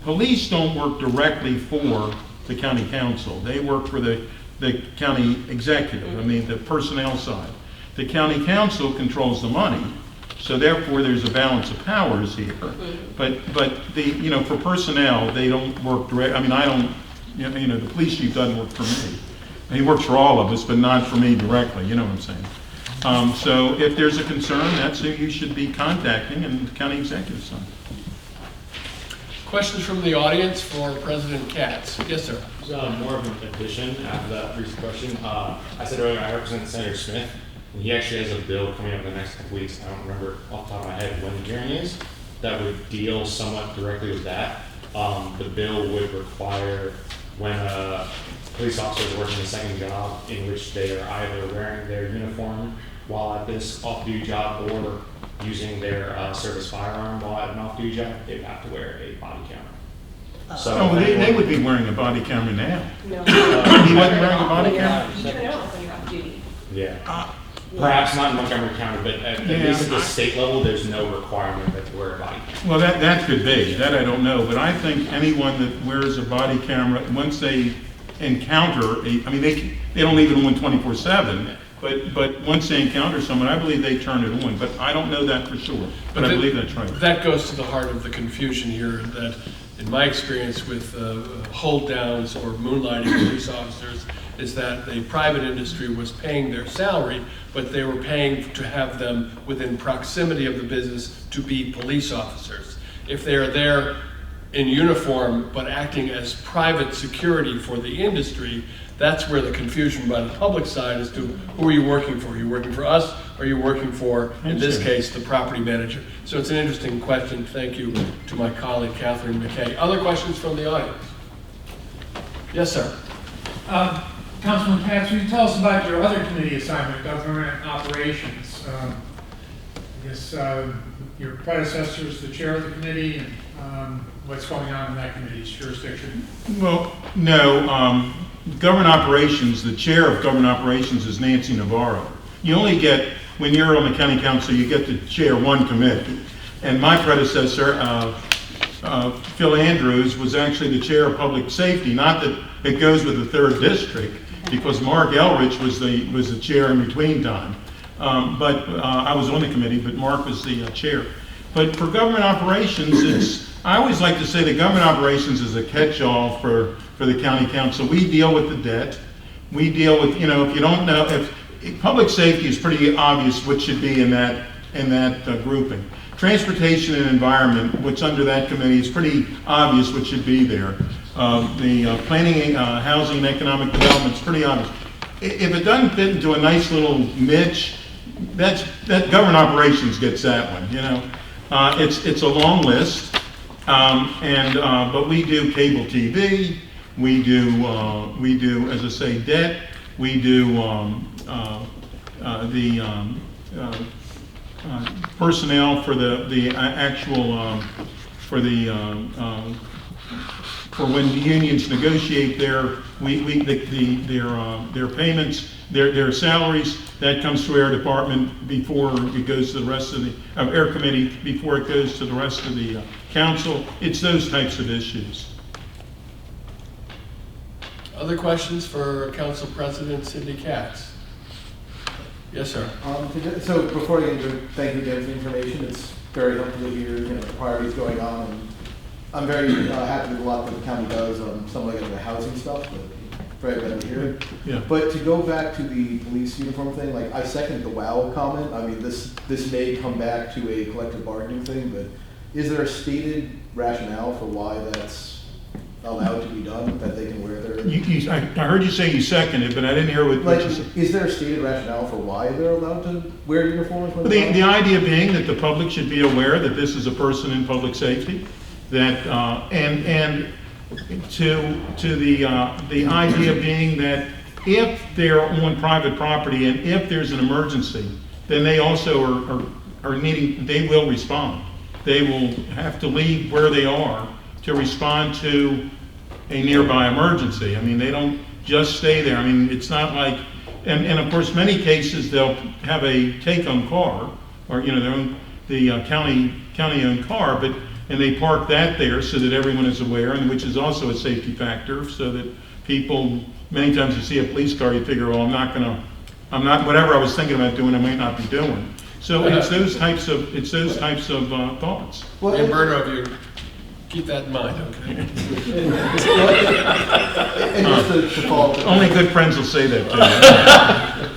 police don't work directly for the county council. They work for the county executive, I mean the personnel side. The county council controls the money, so therefore there's a balance of powers here. But for personnel, they don't work direct. I mean, I don't, the police chief doesn't work for me. He works for all of us, but not for me directly, you know what I'm saying? So if there's a concern, that's who you should be contacting in the county executive side. Questions from the audience for President Katz? Yes, sir. More of an addition after that brief question. I said earlier I represent Senator Smith, and he actually has a bill coming up in the next couple weeks. I don't remember off the top of my head when the hearing is, that would deal somewhat directly with that. The bill would require when a police officer is working a second job in which they are either wearing their uniform while at this off-duty job or using their service firearm while at an off-duty job, they would have to wear a body camera. So they would be wearing a body camera now. No. He wasn't wearing a body camera? You turn it off when you're off duty. Yeah. Perhaps not in Montgomery County, but at least at the state level, there's no requirement that you wear a body camera. Well, that could be. That I don't know. But I think anyone that wears a body camera, once they encounter they don't leave it on 24/7. But once they encounter someone, I believe they turn it on. But I don't know that for sure. But I believe that's right. That goes to the heart of the confusion here, that in my experience with hold downs or moonlighting police officers is that the private industry was paying their salary, but they were paying to have them within proximity of the business to be police officers. If they are there in uniform but acting as private security for the industry, that's where the confusion by the public side as to who are you working for? Are you working for us, or are you working for, in this case, the property manager? So it's an interesting question. Thank you to my colleague, Catherine McKay. Other questions from the audience? Yes, sir. Councilman Katz, will you tell us about your other committee assignment, government operations? I guess your predecessor is the chair of the committee, and what's going on in that committee's jurisdiction? Well, no. Government operations, the chair of government operations is Nancy Navarro. You only get, when you're on the county council, you get to chair one committee. And my predecessor, Phil Andrews, was actually the chair of public safety. Not that it goes with the 3rd district, because Mark Elrich was the chair in between time. I was on the committee, but Mark was the chair. But for government operations, I always like to say that government operations is a catch-all for the county council. We deal with the debt. We deal with, if you don't know, if public safety is pretty obvious what should be in that grouping. Transportation and environment, what's under that committee, is pretty obvious what should be there. The planning, housing, and economic development is pretty obvious. If it doesn't fit into a nice little niche, that government operations gets that one. It's a long list, but we do cable TV. We do, as I say, debt. We do personnel for the actual when the unions negotiate their payments, their salaries. That comes through Air Department before it goes to the rest of the Air Committee, before it goes to the rest of the council. It's those types of issues. Other questions for Council President Sidney Katz? Yes, sir. So before I get into it, thank you again for the information. It's very helpful to hear, the priorities going on. And I'm very happy with a lot that the county does on some of the housing stuff, but very glad to hear it. Yeah. But to go back to the police uniform thing, like I second the WOW comment. I mean, this may come back to a collective bargaining thing, but is there a stated rationale for why that's allowed to be done, that they can wear their... I heard you say you seconded, but I didn't hear what you said. Is there a stated rationale for why they're allowed to wear uniforms? When The idea being that the public should be aware that this is a person in public safety, that and to the idea being that if they're on private property and if there's an emergency, then they also are needing, they will respond. They will have to leave where they are to respond to a nearby emergency. I mean, they don't just stay there. I mean, it's not like, and of course, many cases they'll have a take-home car, or their own, the county-owned car, and they park that there so that everyone is aware, and which is also a safety factor, so that people, many times you see a police car, you figure, well, whatever I was thinking about doing, I might not be doing. So it's those types of thoughts. Well, Roberto, if you keep that in mind, okay? And just to follow up, only good friends will say that to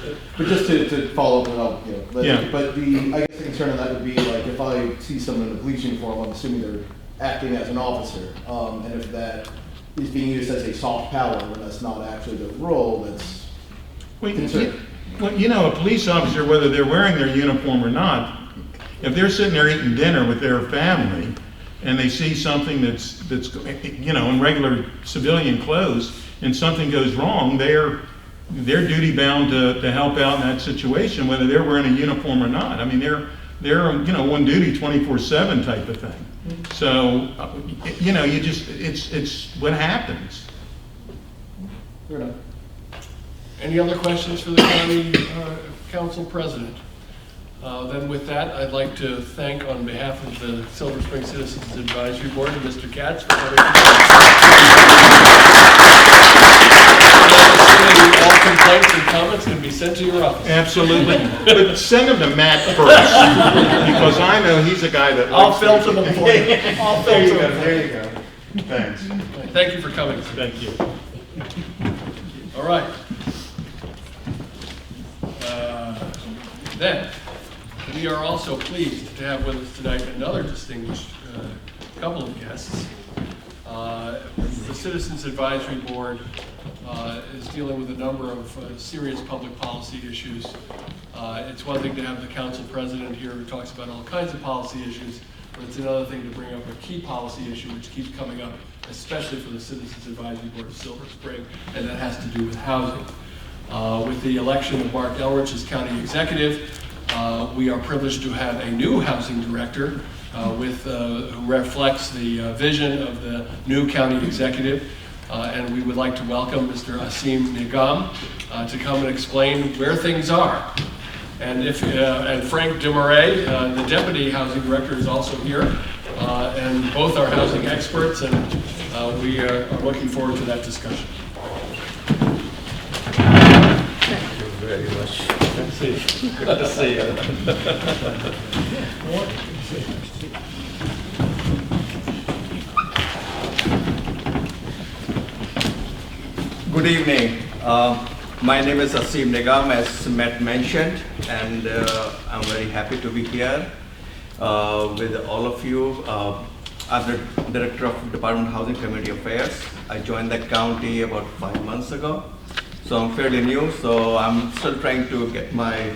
you. But just to follow up, and I'll, Yeah. But I guess the concern on that would be like if I see someone in a police uniform, I'm assuming they're acting as an officer, and if that is being used as a soft power when that's not actually the role, that's concerning. Well, a police officer, whether they're wearing their uniform or not, if they're sitting there eating dinner with their family and they see something that's in regular civilian clothes and something goes wrong, they're duty bound to help out in that situation, whether they're wearing a uniform or not. I mean, they're on duty 24/7 type of thing. So it's what happens. Fair enough. Any other questions for the county council president? Then with that, I'd like to thank on behalf of the Silver Spring Citizens Advisory Board, Mr. Katz, for coming. All complaints and comments can be sent to your office. Absolutely. But send them to Matt first, because I know he's a guy that I'll filter them for you. I'll filter them. There you go. Thanks. Thank you for coming. Thank you. All right. Then, we are also pleased to have with us tonight another distinguished couple of guests. The Citizens Advisory Board is dealing with a number of serious public policy issues. It's one thing to have the council president here who talks about all kinds of policy issues, but it's another thing to bring up a key policy issue which keeps coming up, especially for the Citizens Advisory Board of Silver Spring, and that has to do with housing. With the election of Mark Elrich as county executive, we are privileged to have a new housing director who reflects the vision of the new county executive. And we would like to welcome Mr. Aseem Nigam to come and explain where things are. And Frank Demarais, the deputy housing director, is also here. And both are housing experts, and we are looking forward to that discussion. Thank you very much. Good to see you. Good evening. My name is Aseem Nigam, as Matt mentioned, and I'm very happy to be here with all of you. I'm the Director of Department of Housing Community Affairs. I joined the county about 5 months ago, so I'm fairly new, so I'm still trying to get my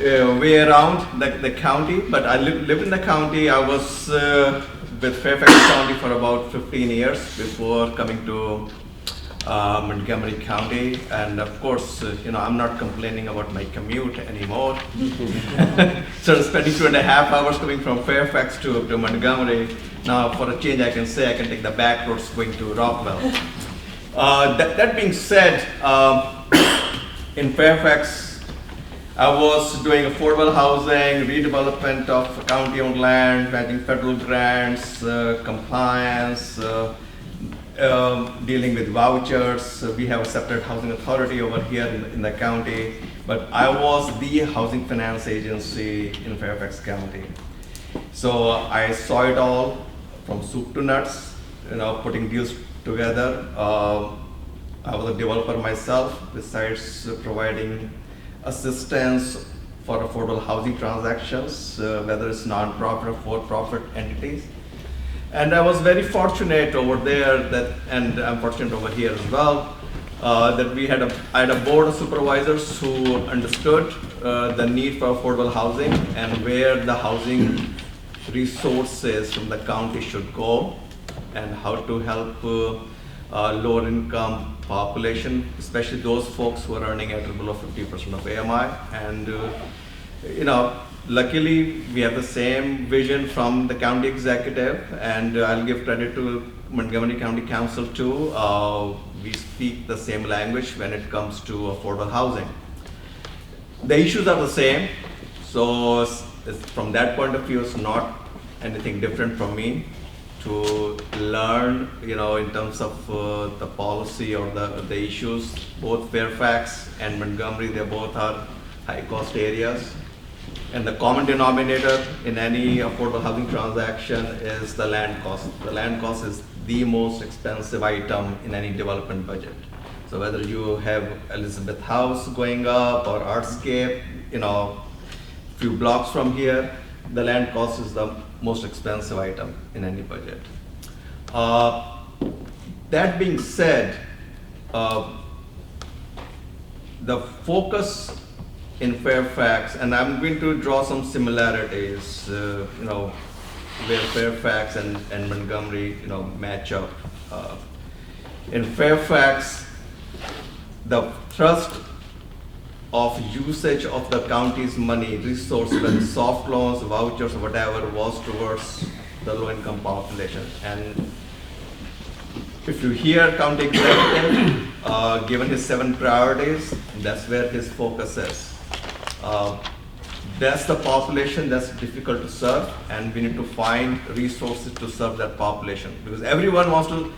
way around the county, but I live in the county. I was with Fairfax County for about 15 years before coming to Montgomery County, and of course, I'm not complaining about my commute anymore. So spending 2.5 hours coming from Fairfax to Montgomery. Now, for a change, I can say I can take the back roads going to Rockwell. That being said, in Fairfax, I was doing affordable housing, redevelopment of county-owned land, managing federal grants, compliance, dealing with vouchers. We have a separate housing authority over here in the county, but I was the housing finance agency in Fairfax County. So I saw it all from soup to nuts, putting deals together. I was a developer myself, besides providing assistance for affordable housing transactions, whether it's non-profit or for-profit entities. And I was very fortunate over there and I'm fortunate over here as well, that I had a board of supervisors who understood the need for affordable housing and where the housing resources from the county should go and how to help lower income population, especially those folks who are earning at or below 50% of AMI. And luckily, we have the same vision from the county executive, and I'll give credit to Montgomery County Council too. We speak the same language when it comes to affordable housing. The issues are the same, so from that point of view, it's not anything different from me to learn, in terms of the policy or the issues. Both Fairfax and Montgomery, they both are high-cost areas. And the common denominator in any affordable housing transaction is the land cost. The land cost is the most expensive item in any development budget. So whether you have Elizabeth House going up or Artscape, few blocks from here, the land cost is the most expensive item in any budget. That being said, the focus in Fairfax, and I'm going to draw some similarities, where Fairfax and Montgomery, match up. In Fairfax, the thrust of usage of the county's money, resources, whether soft loans, vouchers, or whatever, was towards the low-income population. And if you hear county executive, given his 7 priorities, that's where his focus is. That's the population that's difficult to serve, and we need to find resources to serve that population, because everyone wants to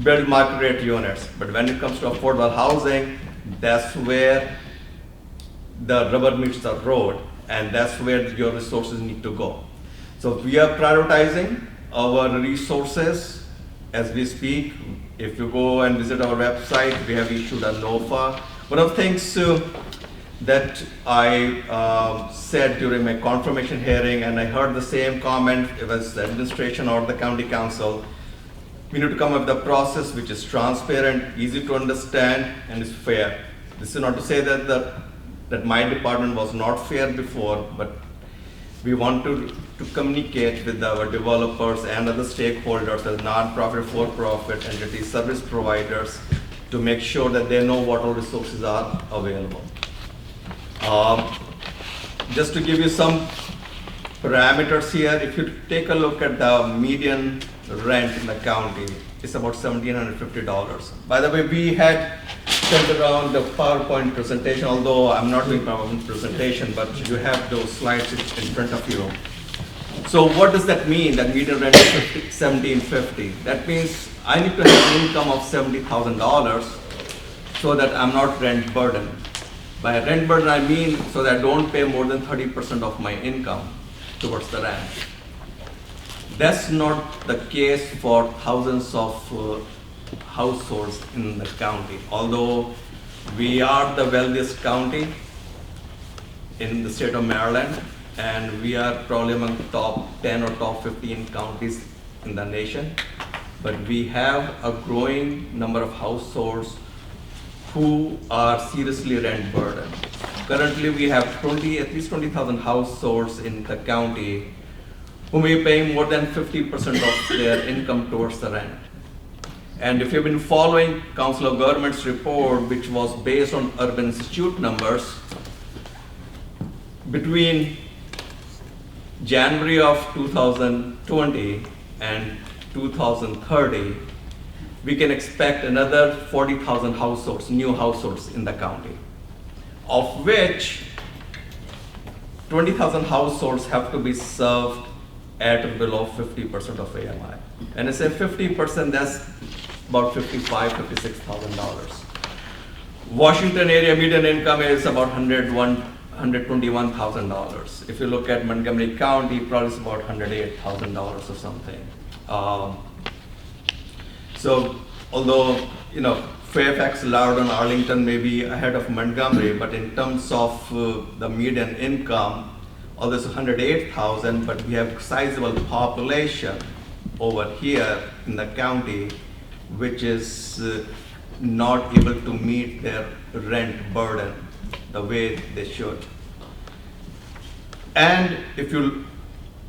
build market rate units, but when it comes to affordable housing, that's where the rubber meets the road, and that's where your resources need to go. So we are prioritizing our resources as we speak. If you go and visit our website, we have issued a NOFA. One of the things that I said during my confirmation hearing, and I heard the same comment, it was the administration or the county council, we need to come up with a process which is transparent, easy to understand, and is fair. This is not to say that my department was not fair before, but we want to communicate with our developers and other stakeholders as non-profit, for-profit entities, service providers, to make sure that they know what all resources are available. Just to give you some parameters here, if you take a look at the median rent in the county, it's about $1,750. By the way, we had sent around the PowerPoint presentation, although I'm not doing PowerPoint presentation, but you have those slides in front of you. So what does that mean, that median rent is $1,750? That means I need to have an income of $70,000 so that I'm not rent burdened. By rent burden, I mean so that I don't pay more than 30% of my income towards the rent. That's not the case for thousands of households in the county. Although we are the wealthiest county in the state of Maryland, and we are probably among the top 10 or top 15 counties in the nation, but we have a growing number of households who are seriously rent burdened. Currently, we have at least 20,000 households in the county who may be paying more than 50% of their income towards the rent. And if you've been following Council of Governments report, which was based on Urban Institute numbers, between January of 2020 and 2030, we can expect another 40,000 households, new households in the county, of which 20,000 households have to be served at or below 50% of AMI. And I say 50%, that's about $55,000, $56,000. Washington area median income is about $121,000. If you look at Montgomery County, probably it's about $108,000 or something. So although, you know, Fairfax, Loudoun, Arlington may be ahead of Montgomery, but in terms of the median income, although it's 108,000, but we have sizable population over here in the county, which is not able to meet their rent burden the way they should. And if you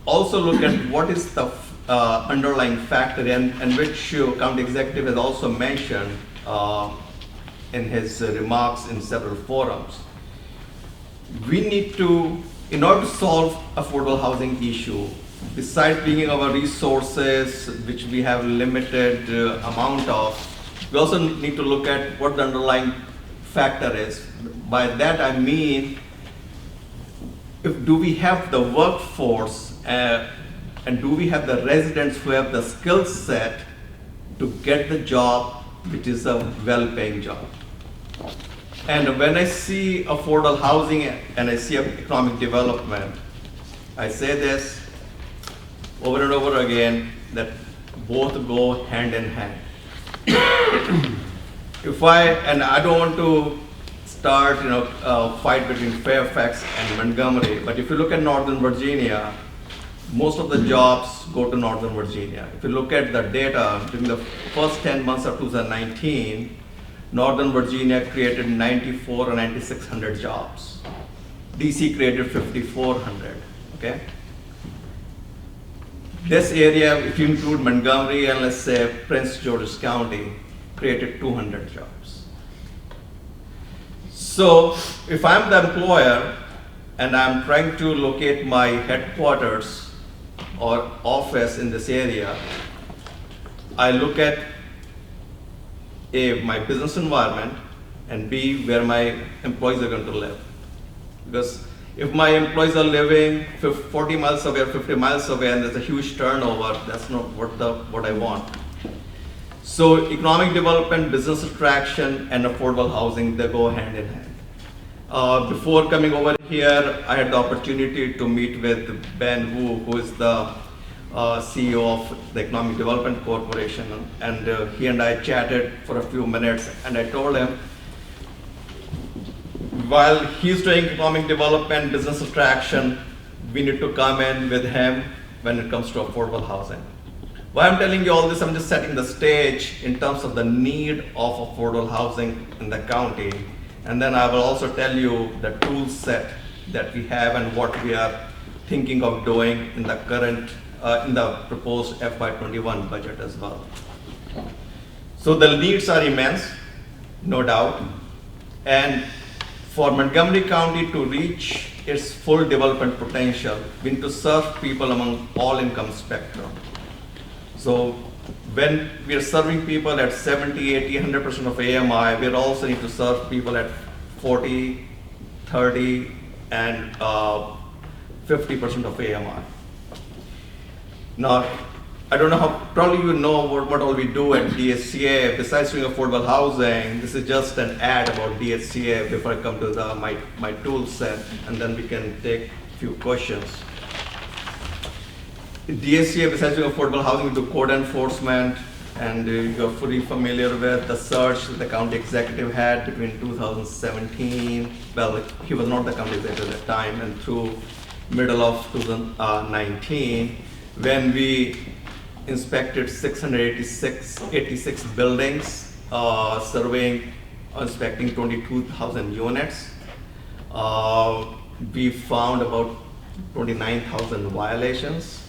also look at what is the underlying factor, and which county executive has also mentioned in his remarks in several forums, we need to, in order to solve affordable housing issue, besides bringing our resources, which we have limited amount of, we also need to look at what the underlying factor is. By that I mean, do we have the workforce and do we have the residents who have the skill set to get the job, which is a well-paying job. And when I see affordable housing and I see economic development, I say this over and over again, that both go hand in hand. And I don't want to start, fight between Fairfax and Montgomery, but if you look at Northern Virginia, most of the jobs go to Northern Virginia. If you look at the data, during the first 10 months of 2019, Northern Virginia created 9,400 or 9,600 jobs. DC created 5,400, okay? This area, if you include Montgomery and let's say Prince George's County, created 200 jobs. So if I'm the employer and I'm trying to locate my headquarters or office in this area, I look at A, my business environment, and B, where my employees are going to live. Because if my employees are living 40 miles away or 50 miles away and there's a huge turnover, that's not what I want. So economic development, business attraction, and affordable housing, they go hand in hand. Before coming over here, I had the opportunity to meet with Ben Wu, who is the CEO of the Economic Development Corporation, and he and I chatted for a few minutes, and I told him, while he's doing economic development, business attraction, we need to come in with him when it comes to affordable housing. Why I'm telling you all this, I'm just setting the stage in terms of the need of affordable housing in the county. And then I will also tell you the tool set that we have and what we are thinking of doing in the current, in the proposed FY21 budget as well. So the needs are immense, no doubt. And for Montgomery County to reach its full development potential, we need to serve people among all income spectrum. So when we are serving people at 70, 80, 100% of AMI, we also need to serve people at 40, 30, and 50% of AMI. Now, I don't know how, probably you know what all we do at DSCA. Besides doing affordable housing, this is just an ad about DSCA before I come to my tool set, and then we can take a few questions. DSCA, besides doing affordable housing, we do code enforcement, and you're fully familiar with the search that the county executive had between 2017, well, he was not the county executive at the time, and through middle of 2019, when we inspected 686 buildings, inspecting 22,000 units. We found about 29,000 violations.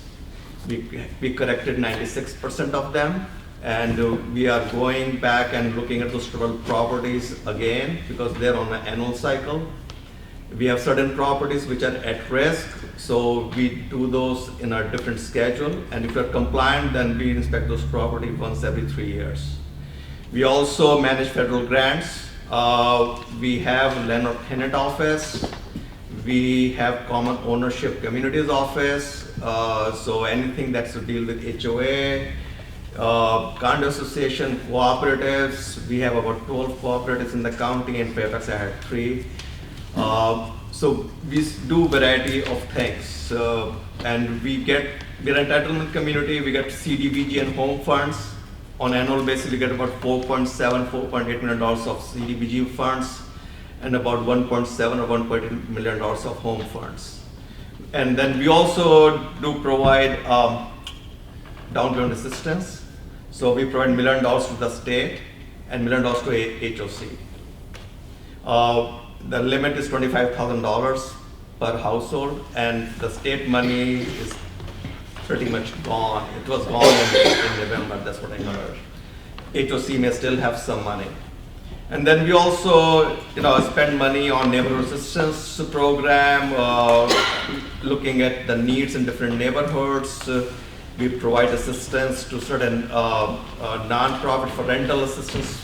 We corrected 96% of them. And we are going back and looking at those 12 properties again because they're on an annual cycle. We have certain properties which are at risk, so we do those in a different schedule. And if we're compliant, then we inspect those properties once every 3 years. We also manage federal grants. We have landlord tenant office. We have common ownership communities office. So anything that's to deal with HOA, condo association, cooperatives. We have about 12 cooperatives in the county, and Fairfax I had 3. So we do variety of things, and we're entitlement community. We get CDBG and home funds. On annual basis, we get about $4.7, $4.8 million of CDBG funds, and about $1.7 or $1.8 million of home funds. And then we also do provide down payment assistance. So we provide $1 million to the state and $1 million to HOC. The limit is $25,000 per household, and the state money is pretty much gone. It was gone in November, that's what I heard. HOC may still have some money. And then we also spend money on neighborhood assistance program, looking at the needs in different neighborhoods. We provide assistance to certain non-profit for rental assistance,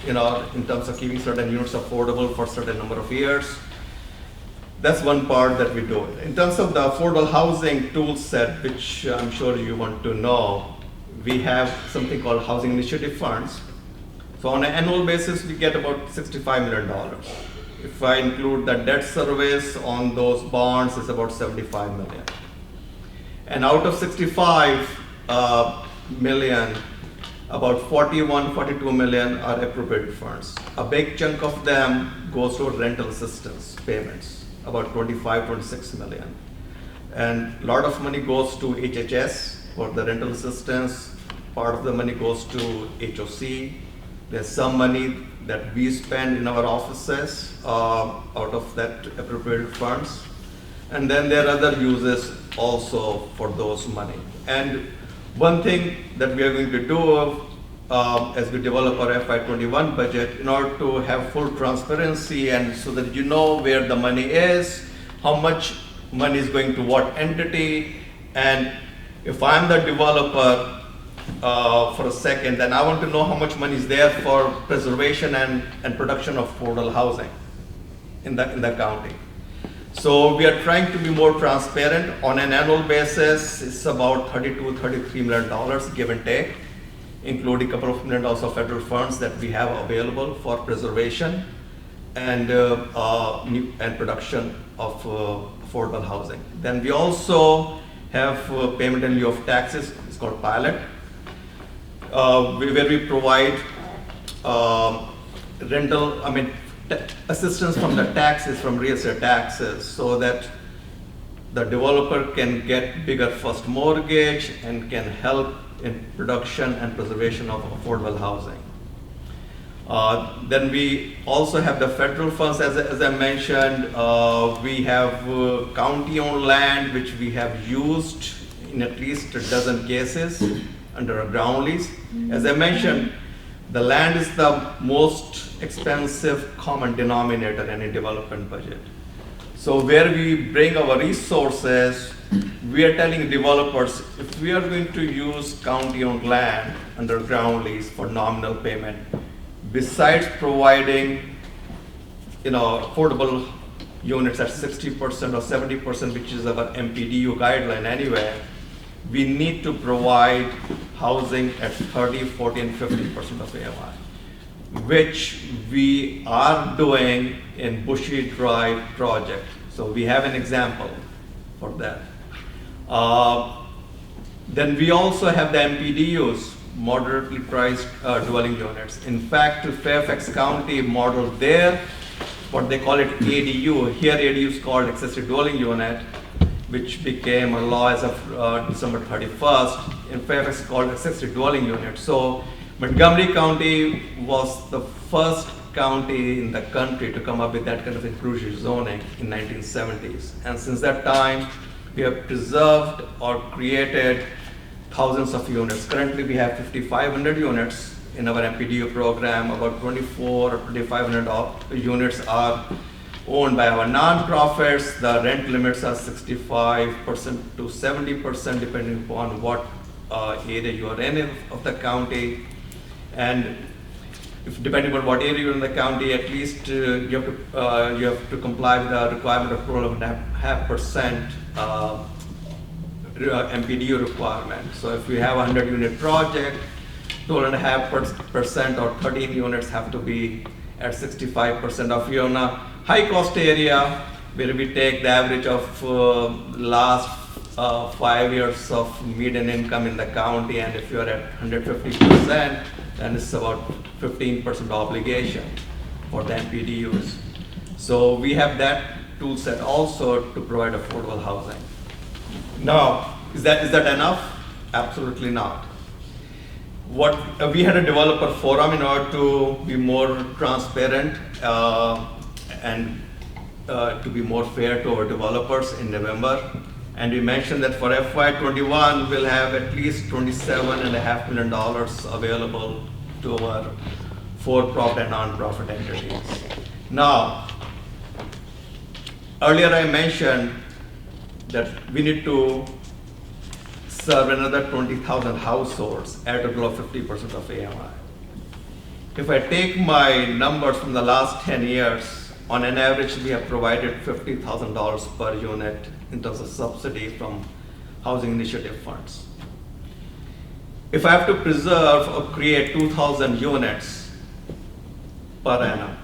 in terms of keeping certain units affordable for a certain number of years. That's one part that we do. In terms of the affordable housing tool set, which I'm sure you want to know, we have something called housing initiative funds. So on an annual basis, we get about $65 million. If I include the debt service on those bonds, it's about $75 million. And out of $65 million, about $42 million are appropriated funds. A big chunk of them goes to rental assistance payments, about $26 million. And a lot of money goes to HHS for the rental assistance. Part of the money goes to HOC. There's some money that we spend in our offices out of that appropriated funds. And then there are other uses also for those money. And one thing that we are going to do as we develop our FY21 budget, in order to have full transparency and so that you know where the money is, how much money is going to what entity, and if I'm the developer for a second, then I want to know how much money is there for preservation and production of affordable housing in the county. So we are trying to be more transparent. On an annual basis, it's about $33 million, give and take, including a couple of $1 million of federal funds that we have available for preservation and production of affordable housing. Then we also have payment in lieu of taxes. It's called pilot, where we provide assistance from the taxes, from real estate taxes, so that the developer can get bigger first mortgage and can help in production and preservation of affordable housing. Then we also have the federal funds, as I mentioned. We have county-owned land, which we have used in at least a dozen cases under a ground lease. As I mentioned, the land is the most expensive common denominator in a development budget. So where we bring our resources, we are telling developers, if we are going to use county-owned land under ground lease for nominal payment, besides providing affordable units at 60% or 70%, which is our MPDU guideline anyway, we need to provide housing at 30, 40, and 50% of AMI, which we are doing in Bushy Drive project. So we have an example for that. Then we also have the MPDUs, moderately priced dwelling units. In fact, Fairfax County modeled there, what they call it ADU. Here ADU is called accessory dwelling unit, which became a law as of December 31st. In Fairfax, it's called accessory dwelling unit. So Montgomery County was the first county in the country to come up with that kind of inclusionary zoning in 1970s. And since that time, we have preserved or created thousands of units. Currently, we have 5,500 units in our MPDU program. About 24 or 2,500 units are owned by our nonprofits. The rent limits are 65% to 70%, depending upon what area you are in of the county. And if depending on what area you're in the county, at least you have to comply with the requirement of 12.5% MPDU requirement. So if you have a 100-unit project, 12.5% or 13 units have to be at 65% of your high-cost area, where we take the average of last 5 years of median income in the county, and if you're at 150%, then it's about 15% obligation for the MPDUs. So we have that tool set also to provide affordable housing. Now, is that enough? Absolutely not. We had a developer forum in order to be more transparent and to be more fair to our developers in November. And we mentioned that for FY21, we'll have at least $27.5 million available to our for-profit and non-profit entities. Now, earlier I mentioned that we need to serve another 20,000 households at a total of 50% of AMI. If I take my numbers from the last 10 years, on an average, we have provided $50,000 per unit in terms of subsidy from housing initiative funds. If I have to preserve or create 2,000 units per annum,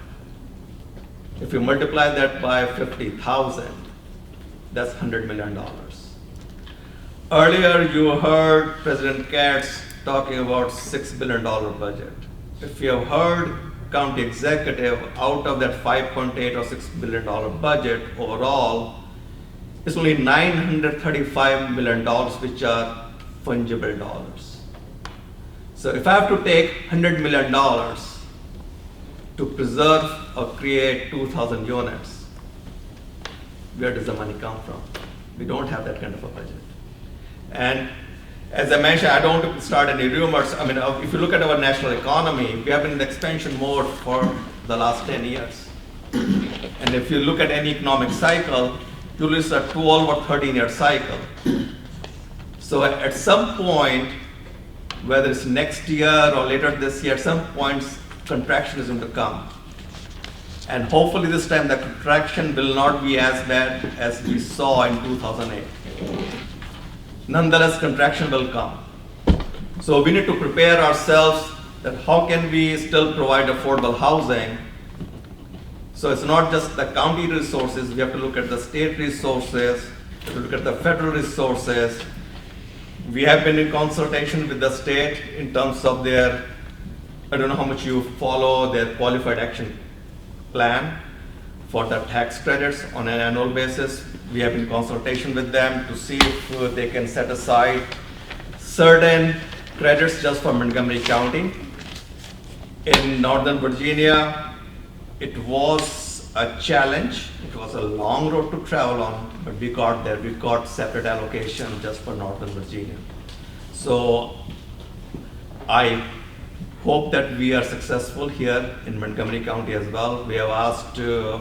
if you multiply that by 50,000, that's $100 million. Earlier, you heard President Katz talking about $6 billion budget. If you have heard county executive, out of that $5.8 or $6 billion budget overall, it's only $935 million, which are fungible dollars. So if I have to take $100 million to preserve or create 2,000 units, where does the money come from? We don't have that kind of a budget. And as I mentioned, I don't want to start any rumors. I mean, if you look at our national economy, we have been in expansion mode for the last 10 years. And if you look at any economic cycle, you'll see a 12 or 13-year cycle. So at some point, whether it's next year or later this year, at some point, contraction is going to come. And hopefully this time the contraction will not be as bad as we saw in 2008. Nonetheless, contraction will come. So we need to prepare ourselves that how can we still provide affordable housing. So it's not just the county resources, we have to look at the state resources, we have to look at the federal resources. We have been in consultation with the state in terms of their, I don't know how much you follow their qualified action plan for the tax credits on an annual basis. We have been in consultation with them to see if they can set aside certain credits just for Montgomery County. In Northern Virginia, it was a challenge. It was a long road to travel on, but we got there. We got separate allocation just for Northern Virginia. So I hope that we are successful here in Montgomery County as well. We have asked our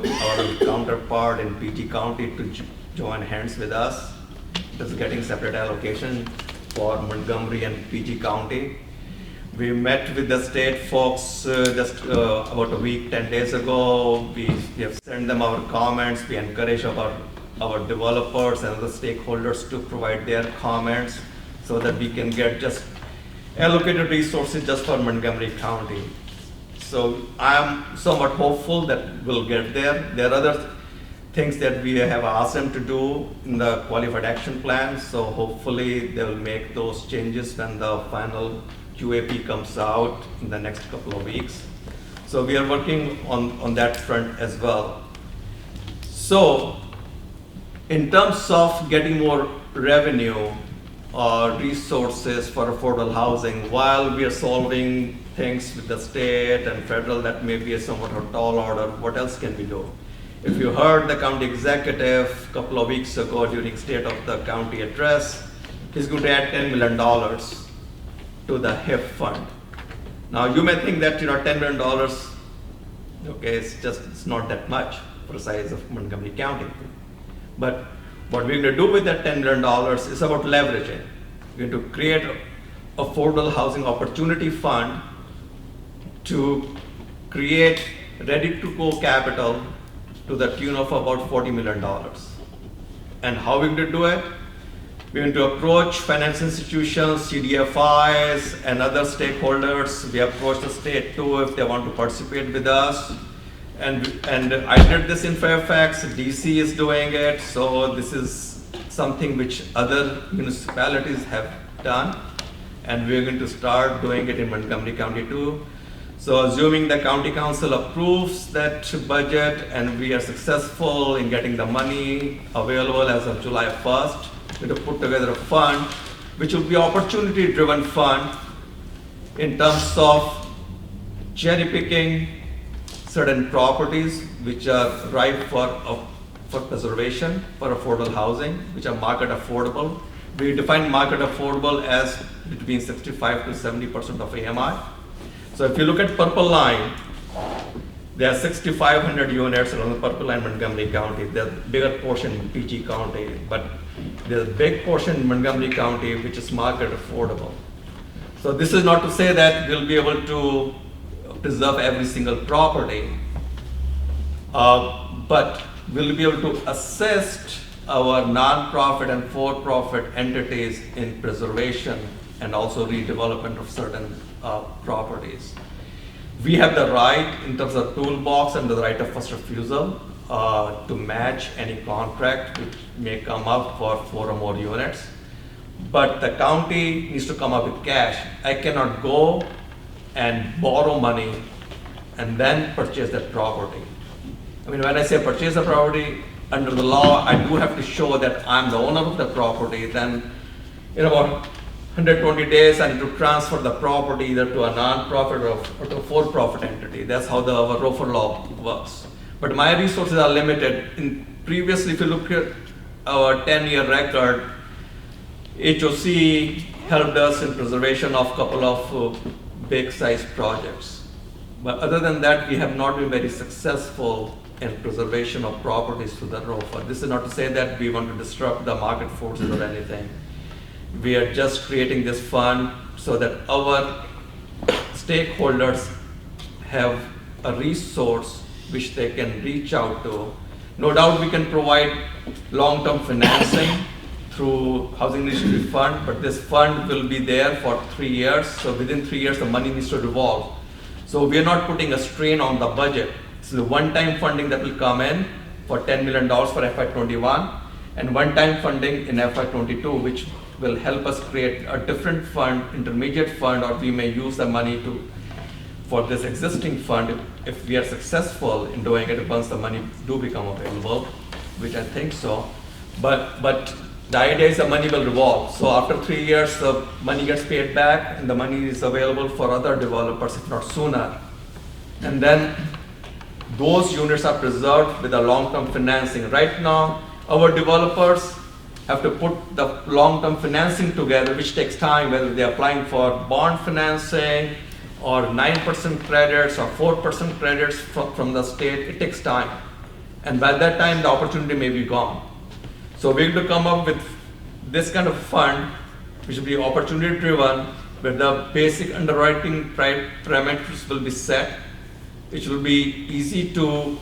counterpart in PG County to join hands with us. Just getting separate allocation for Montgomery and PG County. We met with the state folks just about a week, 10 days ago. We have sent them our comments. We encourage our developers and other stakeholders to provide their comments so that we can get just allocated resources just for Montgomery County. So I'm somewhat hopeful that we'll get there. There are other things that we have asked them to do in the qualified action plan. So hopefully they will make those changes when the final QAP comes out in the next couple of weeks. So we are working on that front as well. So in terms of getting more revenue or resources for affordable housing, while we are solving things with the state and federal, that may be a somewhat a tall order, what else can we do? If you heard the county executive a couple of weeks ago during State of the County address, he's going to add $10 million to the HIF fund. Now you may think that $10 million, okay, it's not that much for the size of Montgomery County. But what we're going to do with that $10 million is about leveraging. We're going to create an affordable housing opportunity fund to create ready-to-go capital to the tune of about $40 million. And how we're going to do it? We're going to approach finance institutions, CDFIs, and other stakeholders. We approach the state too if they want to participate with us. And I did this in Fairfax, DC is doing it, so this is something which other municipalities have done, and we're going to start doing it in Montgomery County too. So assuming the county council approves that budget and we are successful in getting the money available as of July 1st, we're going to put together a fund which will be opportunity-driven fund in terms of cherry picking certain properties which are ripe for preservation, for affordable housing, which are market affordable. We define market affordable as between 65 to 70% of AMI. So if you look at purple line, there are 6,500 units along the purple line in Montgomery County. There's a bigger portion in PG County, but there's a big portion in Montgomery County which is market affordable. So this is not to say that we'll be able to preserve every single property, but we'll be able to assist our non-profit and for-profit entities in preservation and also redevelopment of certain properties. We have the right, in terms of toolbox and the right of first refusal, to match any contract which may come up for 4 or more units. But the county needs to come up with cash. I cannot go and borrow money and then purchase that property. I mean, when I say purchase the property, under the law, I do have to show that I'm the owner of the property. Then in about 120 days, I need to transfer the property either to a non-profit or to a for-profit entity. That's how our ROFR law works. But my resources are limited. Previously, if you look at our 10-year record, HOC helped us in preservation of a couple of big-sized projects. But other than that, we have not been very successful in preservation of properties through the ROFR. This is not to say that we want to disrupt the market forces or anything. We are just creating this fund so that our stakeholders have a resource which they can reach out to. No doubt we can provide long-term financing through Housing Initiative Fund, but this fund will be there for 3 years. So within 3 years, the money needs to revolve. So we are not putting a strain on the budget. It's the one-time funding that will come in for $10 million for FY21 and one-time funding in FY22, which will help us create a different fund, intermediate fund, or we may use the money for this existing fund if we are successful in doing it once the money do become available, which I think so. But the idea is the money will revolve. So after 3 years, the money gets paid back and the money is available for other developers, if not sooner. And then those units are preserved with a long-term financing. Right now, our developers have to put the long-term financing together, which takes time, whether they're applying for bond financing or 9% credits or 4% credits from the state. It takes time. And by that time, the opportunity may be gone. So we're going to come up with this kind of fund, which will be opportunity-driven, where the basic underwriting parameters will be set, which will be easy to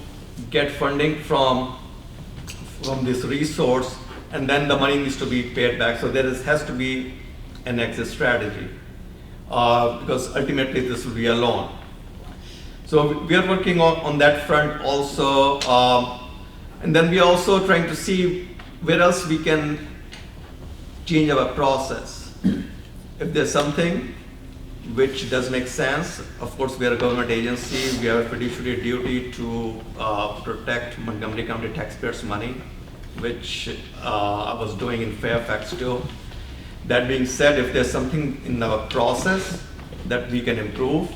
get funding from this resource, and then the money needs to be paid back. So there has to be an exit strategy, because ultimately this will be a loan. So we are working on that front also, and then we are also trying to see where else we can change our process. If there's something which does make sense, of course we are a government agency, we have a fiduciary duty to protect Montgomery County taxpayers' money, which I was doing in Fairfax too. That being said, if there's something in our process that we can improve,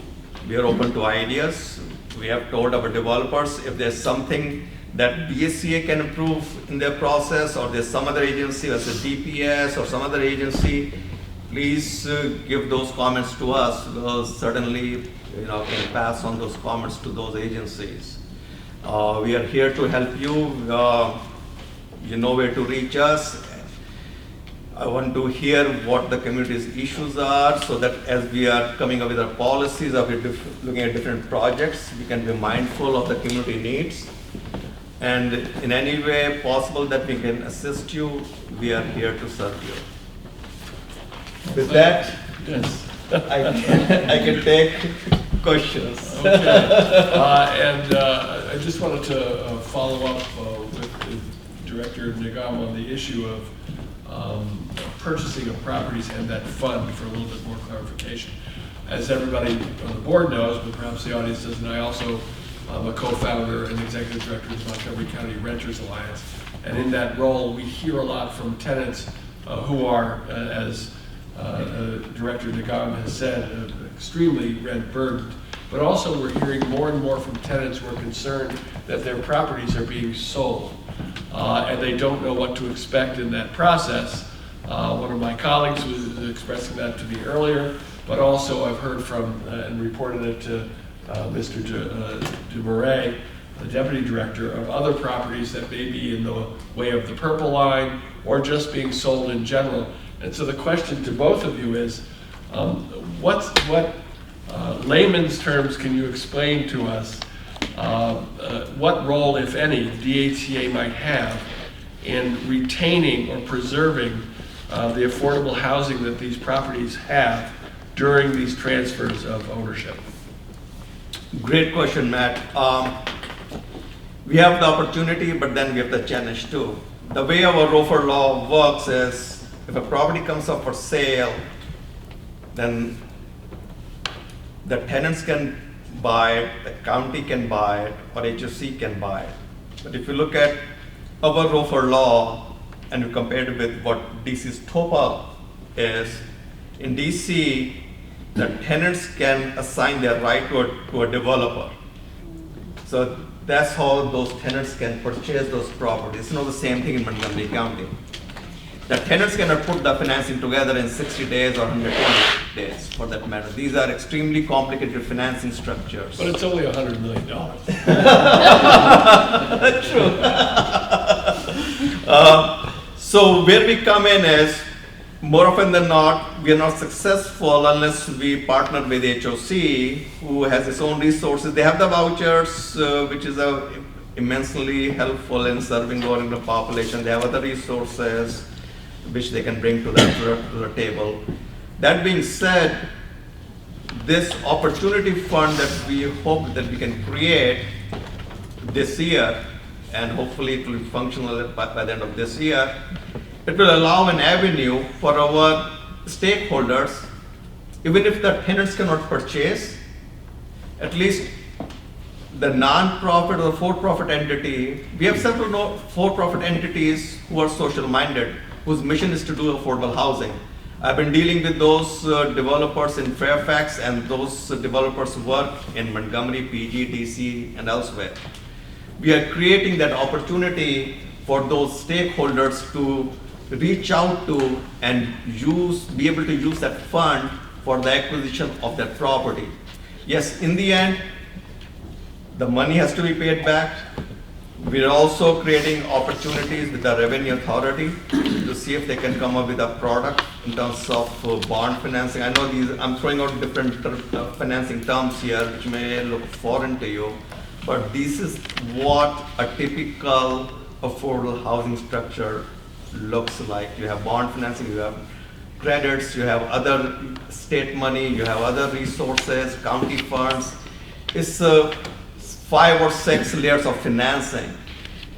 we are open to ideas. We have told our developers if there's something that BSCA can improve in their process, or there's some other agency, as a DPS or some other agency, please give those comments to us. We'll certainly can pass on those comments to those agencies. We are here to help you. You know where to reach us. I want to hear what the community's issues are, so that as we are coming up with our policies, or we're looking at different projects, we can be mindful of the community needs. And in any way possible that we can assist you, we are here to serve you. With that, yes. I can take questions. Okay. I just wanted to follow up with Director Nigam on the issue of purchasing of properties and that fund for a little bit more clarification. As everybody on the board knows, but perhaps the audience doesn't, I also am a co-founder and executive director of the Montgomery County Renters Alliance. And in that role, we hear a lot from tenants who are, as Director Nigam has said, extremely rent burdened. But also we're hearing more and more from tenants who are concerned that their properties are being sold. And they don't know what to expect in that process. One of my colleagues was expressing that to me earlier, but also I've heard from and reported it to Mr. DeMurray, the Deputy Director, of other properties that may be in the way of the purple line or just being sold in general. And so the question to both of you is, what layman's terms can you explain to us what role, if any, DHCA might have in retaining or preserving the affordable housing that these properties have during these transfers of ownership? Great question, Matt. We have the opportunity, but then we have the challenge too. The way our ROFR law works is, if a property comes up for sale, then the tenants can buy it, the county can buy it, or HOC can buy it. But if you look at our ROFR law and you compare it with what DC's TOPA is, in DC, the tenants can assign their right to a developer. So that's how those tenants can purchase those properties. It's not the same thing in Montgomery County. The tenants cannot put the financing together in 60 days or 120 days, for that matter. These are extremely complicated financing structures. But it's only $100 million. True. So where we come in is, more often than not, we are not successful unless we partner with HOC, who has its own resources. They have the vouchers, which is immensely helpful in serving low-income population. They have other resources which they can bring to the table. That being said, this opportunity fund that we hope that we can create this year, and hopefully it will be functional by the end of this year, it will allow an avenue for our stakeholders, even if the tenants cannot purchase, at least the non-profit or for-profit entity. We have several for-profit entities who are social-minded, whose mission is to do affordable housing. I've been dealing with those developers in Fairfax, and those developers work in Montgomery, PG, DC, and elsewhere. We are creating that opportunity for those stakeholders to reach out to and be able to use that fund for the acquisition of that property. Yes, in the end, the money has to be paid back. We're also creating opportunities with the Revenue Authority to see if they can come up with a product in terms of bond financing. I know I'm throwing out different financing terms here, which may look foreign to you, but this is what a typical affordable housing structure looks like. You have bond financing, you have credits, you have other state money, you have other resources, county funds. It's 5 or 6 layers of financing.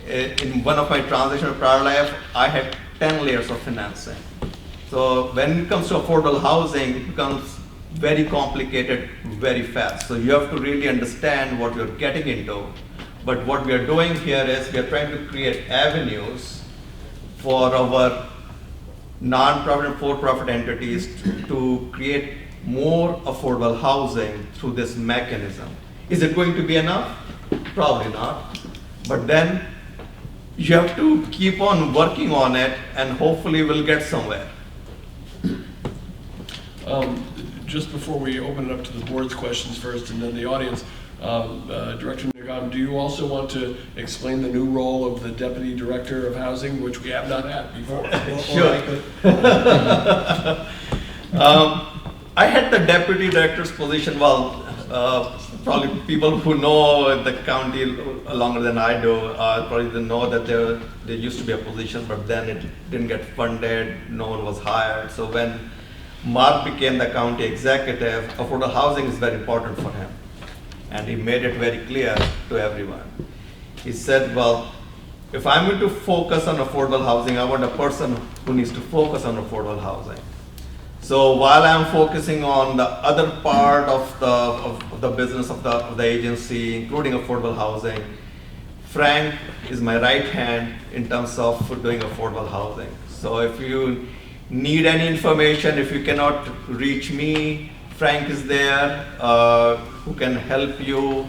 In one of my transactions prior life, I had 10 layers of financing. So when it comes to affordable housing, it becomes very complicated very fast. So you have to really understand what you're getting into. But what we are doing here is we are trying to create avenues for our non-profit and for-profit entities to create more affordable housing through this mechanism. Is it going to be enough? Probably not. But then you have to keep on working on it, and hopefully we'll get somewhere. Just before we open it up to the board's questions first and then the audience, Director Nigam, do you also want to explain the new role of the Deputy Director of Housing, which we have not had before? Sure. I had the Deputy Director's position, well, probably people who know the county longer than I do, probably they know that there used to be a position, but then it didn't get funded, no one was hired. So when Mark became the county executive, affordable housing is very important for him. And he made it very clear to everyone. He said, well, if I'm going to focus on affordable housing, I want a person who needs to focus on affordable housing. So while I'm focusing on the other part of the business of the agency, including affordable housing, Frank is my right hand in terms of doing affordable housing. So if you need any information, if you cannot reach me, Frank is there who can help you,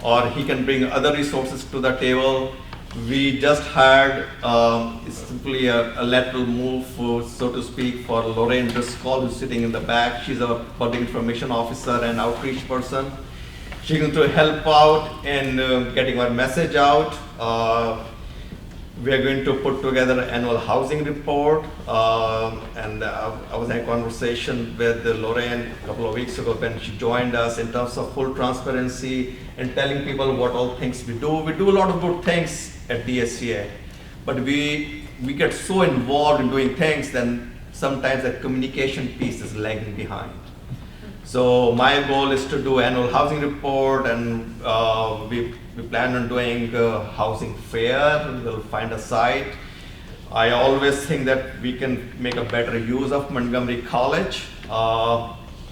or he can bring other resources to the table. We just hired simply a lateral move, so to speak, for Lorraine Driscoll, who's sitting in the back. She's a public information officer and outreach person. She's going to help out in getting our message out. We are going to put together an annual housing report. And I was in a conversation with Lorraine a couple of weeks ago when she joined us in terms of full transparency and telling people what all things we do. We do a lot of good things at DSCA, but we get so involved in doing things, then sometimes that communication piece is lagging behind. So my goal is to do annual housing report, and we plan on doing a housing fair. We'll find a site. I always think that we can make a better use of Montgomery College.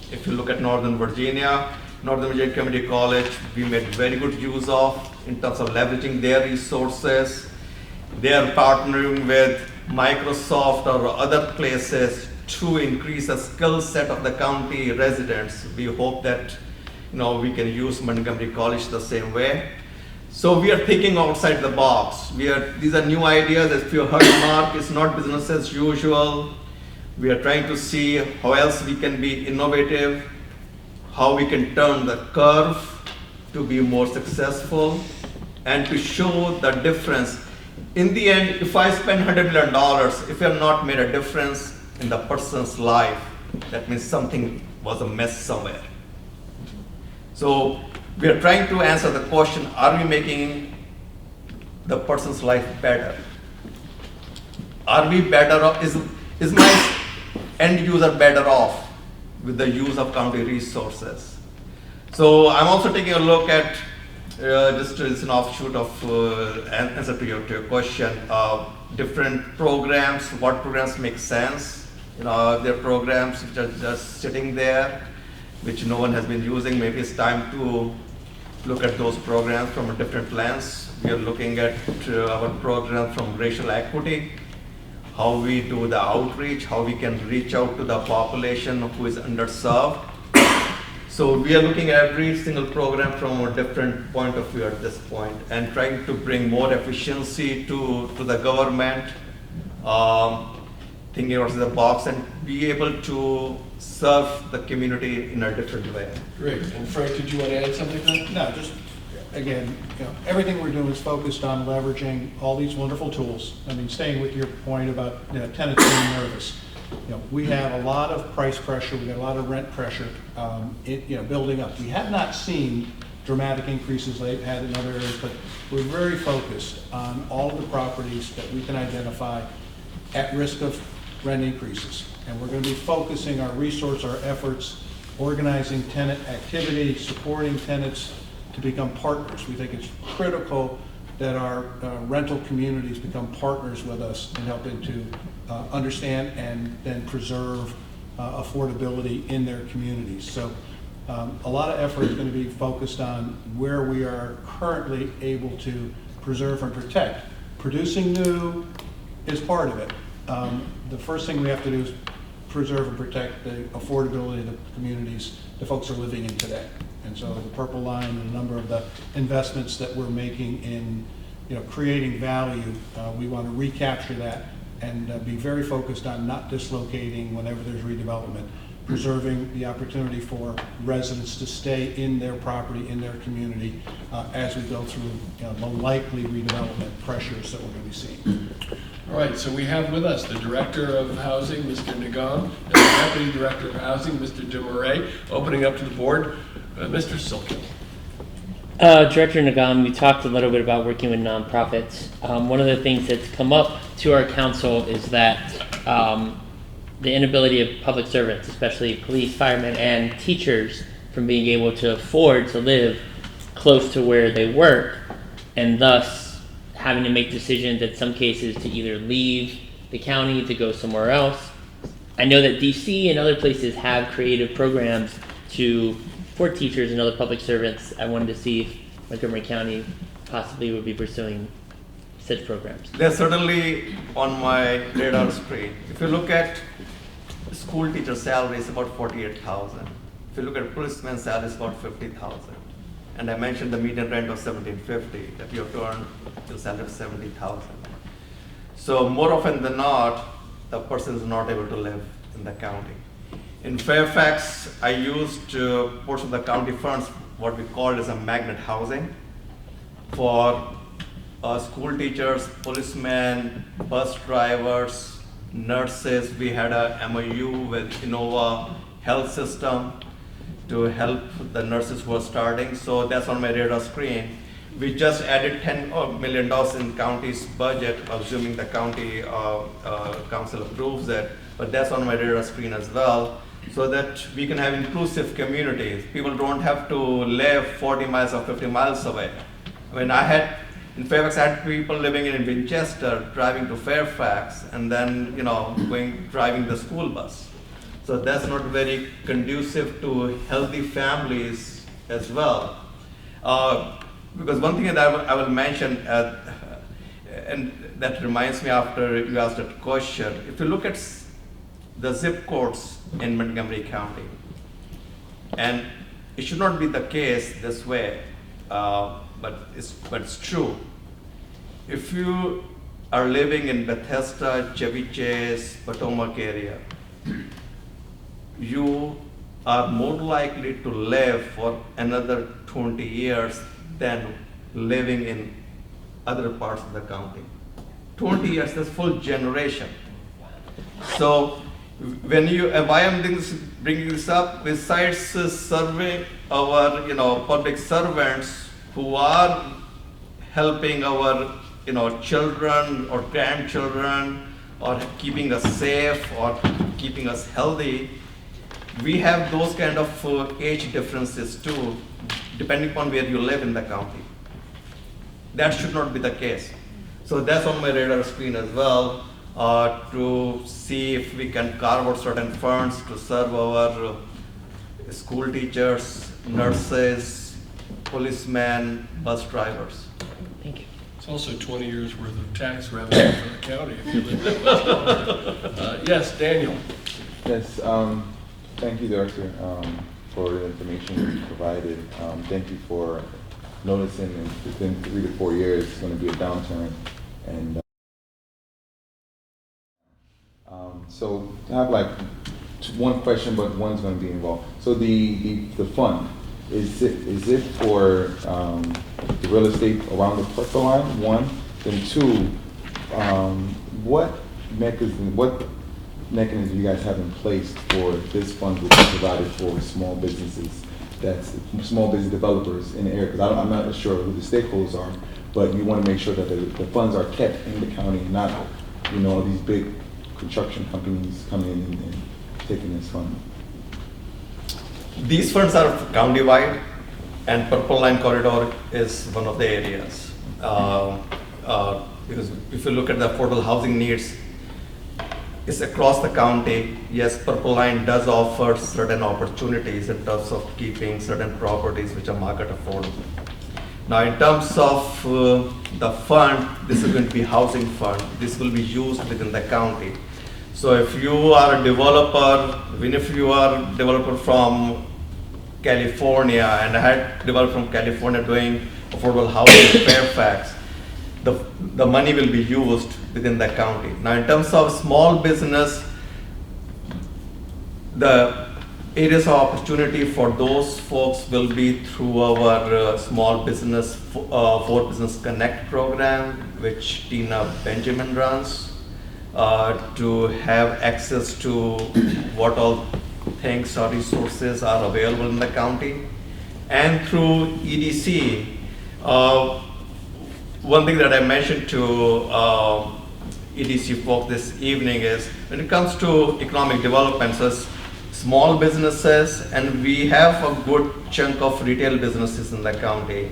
If you look at Northern Virginia Community College, we made very good use of in terms of leveraging their resources. They are partnering with Microsoft or other places to increase the skill set of the county residents. We hope that we can use Montgomery College the same way. So we are thinking outside the box. These are new ideas. As you heard, Mark, it's not business as usual. We are trying to see how else we can be innovative, how we can turn the curve to be more successful, and to show the difference. In the end, if I spend $100 million, if we have not made a difference in the person's life, that means something was a mess somewhere. So we are trying to answer the question, are we making the person's life better? Are we better off? Is my end user better off with the use of county resources? So I'm also taking a look at, just as an offshoot of answer to your question, different programs, what programs make sense. There are programs which are just sitting there, which no one has been using. Maybe it's time to look at those programs from a different lens. We are looking at our program from racial equity, how we do the outreach, how we can reach out to the population who is underserved. So we are looking at every single program from a different point of view at this point, and trying to bring more efficiency to the government, thinking outside the box, and be able to serve the community in a different way. Great. And Frank, did you want to add something to that? No, just, again, everything we're doing is focused on leveraging all these wonderful tools. I mean, staying with your point about tenants being nervous. We have a lot of price pressure, we got a lot of rent pressure building up. We have not seen dramatic increases they've had in other areas, but we're very focused on all of the properties that we can identify at risk of rent increases. And we're going to be focusing our resource, our efforts, organizing tenant activity, supporting tenants to become partners. We think it's critical that our rental communities become partners with us in helping to understand and then preserve affordability in their communities. So a lot of effort is going to be focused on where we are currently able to preserve and protect. Producing new is part of it. The first thing we have to do is preserve and protect the affordability of the communities the folks are living in today. And so the purple line and a number of the investments that we're making in creating value, we want to recapture that and be very focused on not dislocating whenever there's redevelopment, preserving the opportunity for residents to stay in their property, in their community, as we go through the likely redevelopment pressures that we're going to be seeing. All right, so we have with us the Director of Housing, Mr. Nigam, and the Deputy Director of Housing, Mr. DeMurray. Opening up to the board, Mr. Silkin. Director Nigam, you talked a little bit about working with nonprofits. One of the things that's come up to our council is that the inability of public servants, especially police, firemen, and teachers, from being able to afford to live close to where they work, and thus having to make decisions in some cases to either leave the county to go somewhere else. I know that DC and other places have creative programs for teachers and other public servants. I wanted to see if Montgomery County possibly would be pursuing such programs. They're certainly on my radar screen. If you look at school teacher salary, it's about 48,000. If you look at policeman's salary, it's about 50,000. And I mentioned the median rent of $1,750, that you have to earn till salary of 70,000. So more often than not, the person is not able to live in the county. In Fairfax, I used portion of the county funds, what we called as a magnet housing, for school teachers, policemen, bus drivers, nurses. We had a MOU with Innova Health System to help the nurses who are starting. So that's on my radar screen. We just added $10 million in county's budget, assuming the county council approves it. But that's on my radar screen as well, so that we can have inclusive communities. People don't have to live 40 miles or 50 miles away. When in Fairfax, I had people living in Winchester, driving to Fairfax, and then driving the school bus. So that's not very conducive to healthy families as well. Because one thing that I will mention, and that reminds me after you asked that question, if you look at the zip codes in Montgomery County, and it should not be the case this way, but it's true. If you are living in Bethesda, Chevy Chase, Potomac area, you are more likely to live for another 20 years than living in other parts of the county. 20 years, that's full generation. So why I'm bringing this up, besides serving our public servants who are helping our children or grandchildren, or keeping us safe or keeping us healthy, we have those kind of age differences too, depending upon where you live in the county. That should not be the case. So that's on my radar screen as well, to see if we can carve out certain funds to serve our school teachers, nurses, policemen, bus drivers. Thank you. It's also 20 years worth of tax revenue for the county if you live that way. Yes, Daniel. Yes, thank you, Director, for the information you provided. Thank you for noticing that within 3 to 4 years it's going to be a downturn. And so I have like one question, but one's going to be involved. So the fund, is it for the real estate around the purple line? One, then two, what mechanism you guys have in place for this fund to be provided for small businesses, that's small business developers in the area? Because I'm not sure who the stakeholders are, but you want to make sure that the funds are kept in the county and not, these big construction companies coming in and taking this fund. These funds are county-wide, and Purple Line Corridor is one of the areas. Because if you look at the affordable housing needs, it's across the county. Yes, Purple Line does offer certain opportunities in terms of keeping certain properties which are market affordable. Now, in terms of the fund, this is going to be housing fund. This will be used within the county. So if you are a developer, even if you are a developer from California, and I had developed from California doing affordable housing in Fairfax, the money will be used within the county. Now, in terms of small business, the areas of opportunity for those folks will be through our small business, for Business Connect program, which Tina Benjamin runs, to have access to what all things or resources are available in the county. And through EDC, one thing that I mentioned to EDC folks this evening is when it comes to economic development, so small businesses, and we have a good chunk of retail businesses in the county,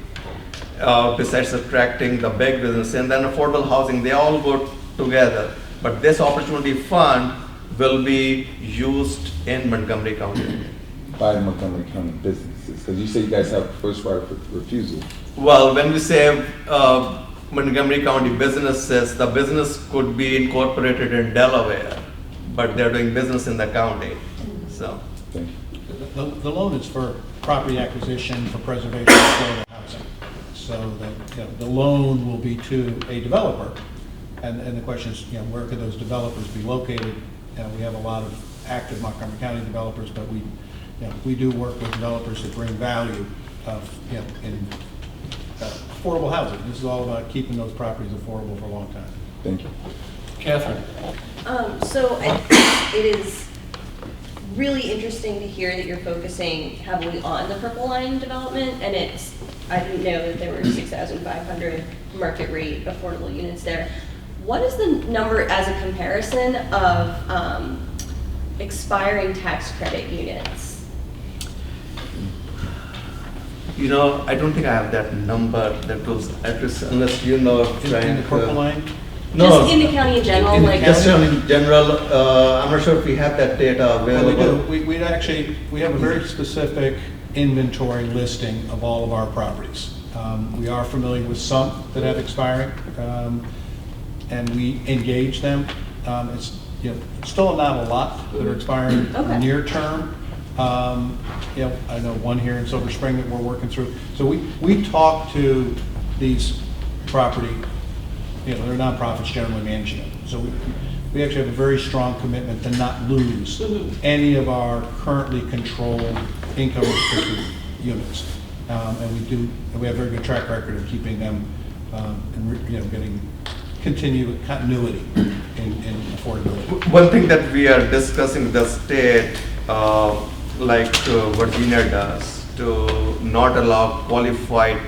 besides attracting the big business, and then affordable housing, they all go together. But this opportunity fund will be used in Montgomery County. By Montgomery County businesses, because you say you guys have first right of refusal. Well, when we say Montgomery County businesses, the business could be incorporated in Delaware, but they're doing business in the county. So, thank you. The loan is for property acquisition, for preservation of affordable housing. So that the loan will be to a developer, and the question is, where could those developers be located? We have a lot of active Montgomery County developers, but we do work with developers that bring value in affordable housing. This is all about keeping those properties affordable for a long time. Thank you. Catherine. So it is really interesting to hear that you're focusing heavily on the Purple Line development, and I didn't know that there were 6,500 market rate affordable units there. What is the number as a comparison of expiring tax credit units? I don't think I have that number that was addressed, unless you know. In the Purple Line? No. Just in the county in general? In general, I'm not sure if we have that data available. Well, we do. We have a very specific inventory listing of all of our properties. We are familiar with some that have expiring, and we engage them. It's still not a lot that are expiring near term. I know one here in Silver Spring that we're working through. So we talk to these property, they're nonprofits generally managing it. So we actually have a very strong commitment to not lose any of our currently controlled income restricted units. And we have a very good track record of keeping them and getting continuity in affordability. One thing that we are discussing with the state, like Virginia does, to not allow qualified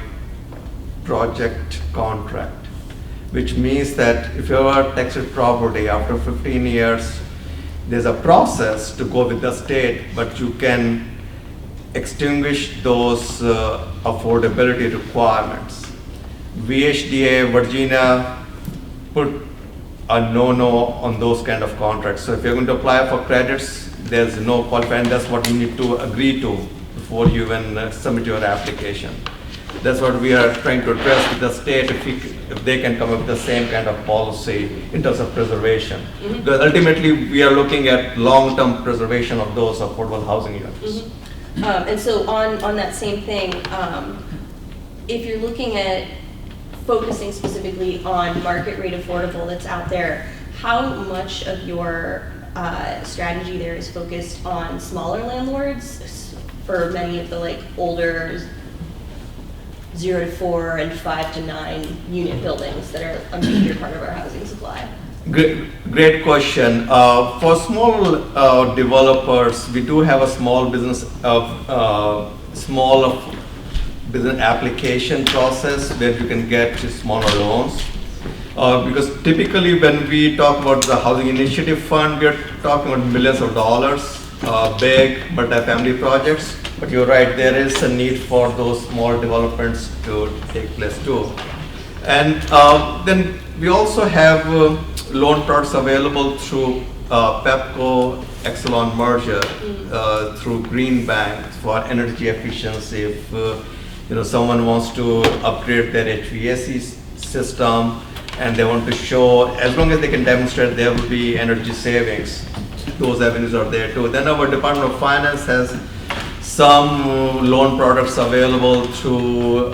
project contract, which means that if you have a taxed property after 15 years, there's a process to go with the state, but you can extinguish those affordability requirements. VHDA, Virginia, put a no-no on those kind of contracts. So if you're going to apply for credits, there's no qualifying. That's what you need to agree to before you even submit your application. That's what we are trying to address with the state, if they can come up with the same kind of policy in terms of preservation. Because ultimately, we are looking at long-term preservation of those affordable housing units. And so on that same thing, if you're looking at focusing specifically on market rate affordable that's out there, how much of your strategy there is focused on smaller landlords for many of the older 0 to 4 and 5 to 9 unit buildings that are a major part of our housing supply? Great question. For small developers, we do have a small business business application process where you can get smaller loans. Because typically when we talk about the Housing Initiative Fund, we are talking about millions of dollars, big multi-family projects. But you're right, there is a need for those small developments to take place too. And then we also have loan products available through Pepco Exelon merger, through Green Bank for energy efficiency. If someone wants to upgrade their HVAC system and they want to show, as long as they can demonstrate there will be energy savings, those avenues are there too. Then our Department of Finance has some loan products available through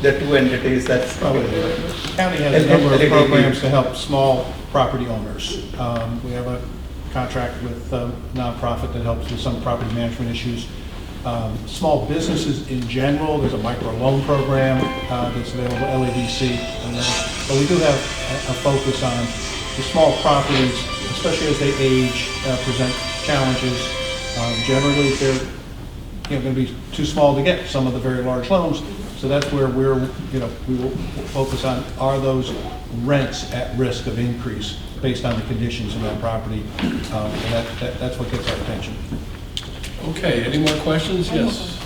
there are two entities that's. Probably the county has a number of programs to help small property owners. We have a contract with a nonprofit that helps with some property management issues. Small businesses in general, there's a micro loan program that's available, LADC. But we do have a focus on the small properties, especially as they age, present challenges. Generally, they're going to be too small to get some of the very large loans. So that's where we will focus on, are those rents at risk of increase based on the conditions of that property, and that's what gets our attention. Okay, any more questions? Yes.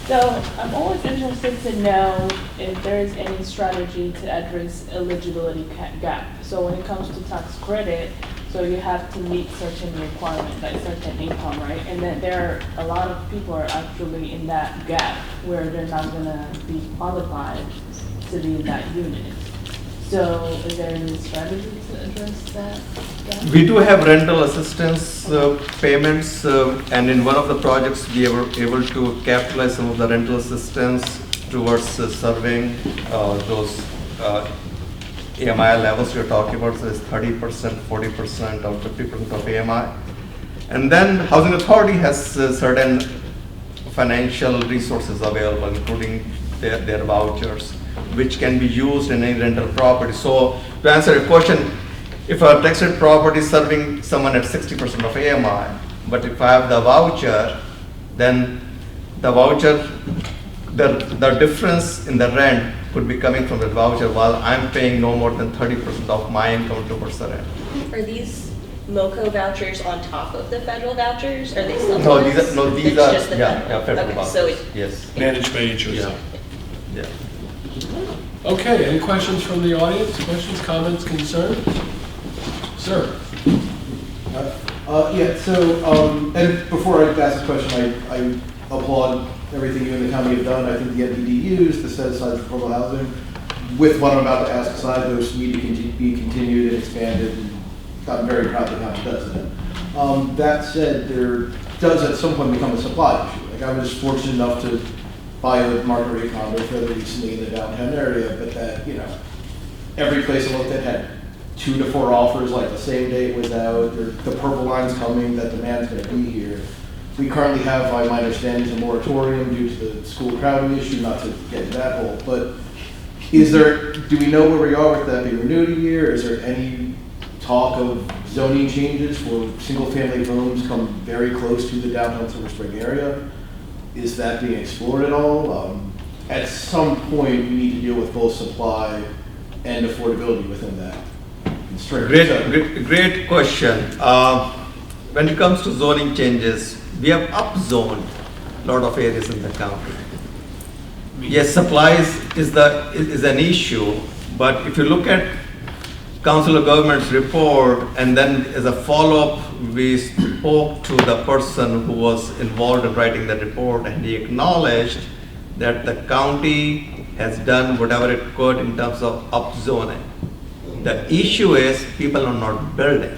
So I'm always interested to know if there is any strategy to address eligibility gap. So when it comes to tax credit, so you have to meet certain requirements, like certain income, right? And then there are a lot of people are actually in that gap where they're not gonna be qualified to be in that unit. So is there any strategy to address that gap? We do have rental assistance payments, and in one of the projects we were able to capitalize some of the rental assistance towards serving those AMI levels you're talking about. So it's 30%, 40%, or 50% of AMI. And then Housing Authority has certain financial resources available, including their vouchers, which can be used in any rental property. So to answer your question, if a taxed property is serving someone at 60% of AMI, but if I have the voucher, then the voucher, the difference in the rent could be coming from the voucher, while I'm paying no more than 30% of my income towards the rent. Are these MOCO vouchers on top of the federal vouchers? Are they supplements? No, these It's are just the federal okay, vouchers. so Yes. Managed by HOC. Yeah. Okay, any questions from the audience? Questions, comments, concerns? Sir? Yeah, so, and before I ask a question, I applaud everything you and the county have done. I think the NPDUs, the set aside for affordable housing, with what I'm about to ask aside, those need to be continued and expanded, and I'm very proud that the county does that. That said, there does at some point become a supply issue. Like, I was fortunate enough to buy a market rate condo fairly recently in the downtown area, but that, every place I looked at had 2 to 4 offers, like the same day it was out, or the purple line's coming, that demand's gonna be here. We currently have, by my understanding, a moratorium due to the school crowding issue, not to get into that hole, but do we know where we are with that being renewed a year? Is there any talk of zoning changes for single-family homes come very close to the downtown Silver Spring area? Is that being explored at all? At some point, we need to deal with both supply and affordability within that constraint. Great question. When it comes to zoning changes, we have upzoned a lot of areas in the county. Yes, supply is an issue, but if you look at Council of Governments report, and then as a follow-up, we spoke to the person who was involved in writing the report, and he acknowledged that the county has done whatever it could in terms of upzoning. The issue is people are not building.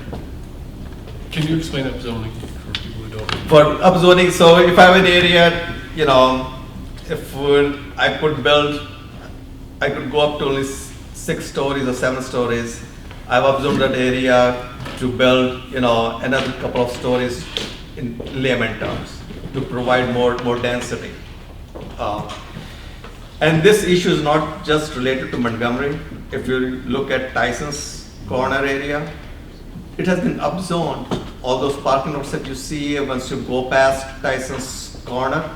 Can you explain upzoning for people who don't? For upzoning, so if I have an area, if I could go up to only 6 stories or 7 stories. I've upzoned that area to build, another couple of stories in layman terms to provide more density. And this issue is not just related to Montgomery. If you look at Tyson's corner area, it has been upzoned. All those parking lots that you see once you go past Tyson's corner,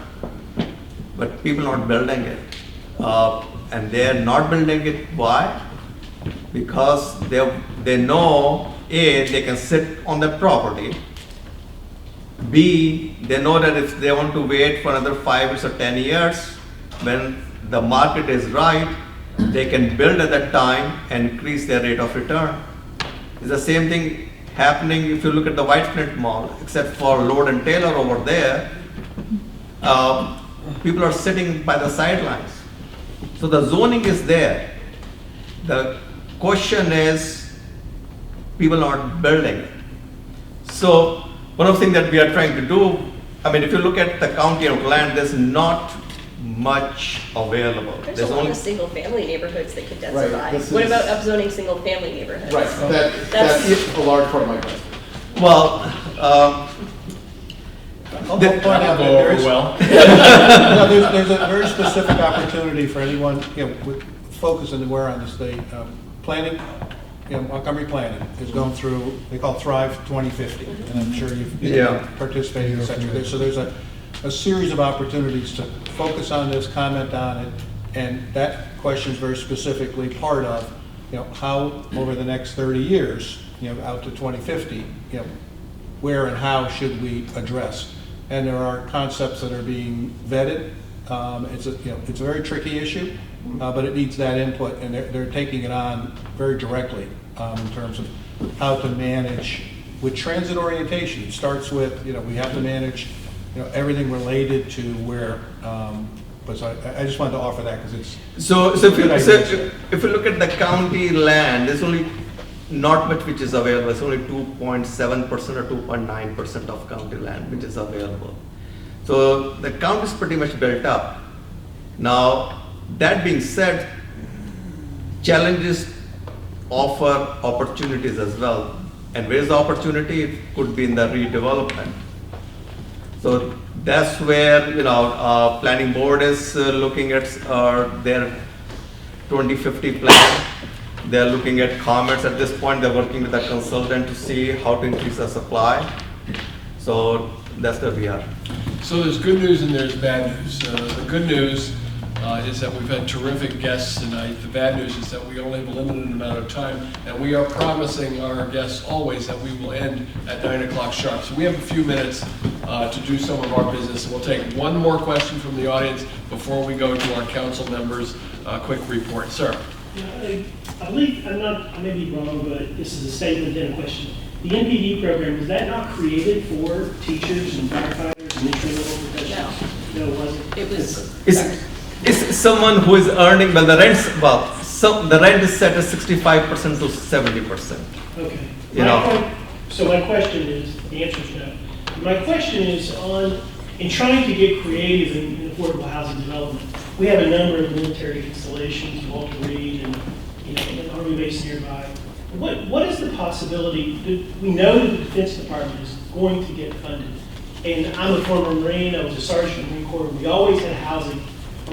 but people are not building it. And they are not building it, why? Because they know, A, they can sit on that property. B, they know that if they want to wait for another 5 years or 10 years, when the market is right, they can build at that time and increase their rate of return. It's the same thing happening if you look at the White Flint Mall, except for Lord and Taylor over there. People are sitting by the sidelines. So the zoning is there. The question is, people aren't building it. So one of the things that we are trying to do, if you look at the county of land, there's not much available. There's a lot only of single-family neighborhoods that could Right, densify. this What is- about upzoning single-family neighborhoods? Right, that is a large part of my question. well. I'll point out that there is, no, there's a very specific opportunity for anyone, with focus anywhere on this. The planning, Montgomery Planning is going through, they call Thrive 2050, and I'm sure you've participated in the sector there. So there's a series of opportunities to focus on this, comment on it, and that question is very specifically part of, how over the next 30 years, out to 2050, where and how should we address? And there are concepts that are being vetted. It's a very tricky issue, but it needs that input, and they're taking it on very directly in terms of how to manage with transit orientation. It starts with, we have to manage, everything related to where. But so I just wanted to offer that because it's So if you look at the county land, there's only not much which is available. It's only 2.7% or 2.9% of county land which is available. So the county is pretty much built up. Now, that being said, challenges offer opportunities as well. And where's the opportunity? It could be in the redevelopment. So that's where, planning board is looking at their 2050 plan. They're looking at comments at this point. They're working with a consultant to see how to increase the supply. So that's where we are. So there's good news and there's bad news. The good news is that we've had terrific guests tonight. The bad news is that we only have a limited amount of time, and we are promising our guests always that we will end at 9 o'clock sharp. So we have a few minutes to do some of our business. We'll take one more question from the audience before we go to our council members' quick report. Sir. I believe, I may be wrong, but this is a statement and a question. The NPD program, was that not created for teachers and firefighters and entry-level professionals? No, it wasn't. It was. It's someone who is earning, well, the rent is set at 65% to 70%. Okay. So my question is, the answer is no. My question is in trying to get creative in affordable housing development, we have a number of military installations, Walter Reed and an Army base nearby. What is the possibility? We know that the Defense Department is going to get funded. And I'm a former Marine, I was a sergeant in the Marine Corps. We always had housing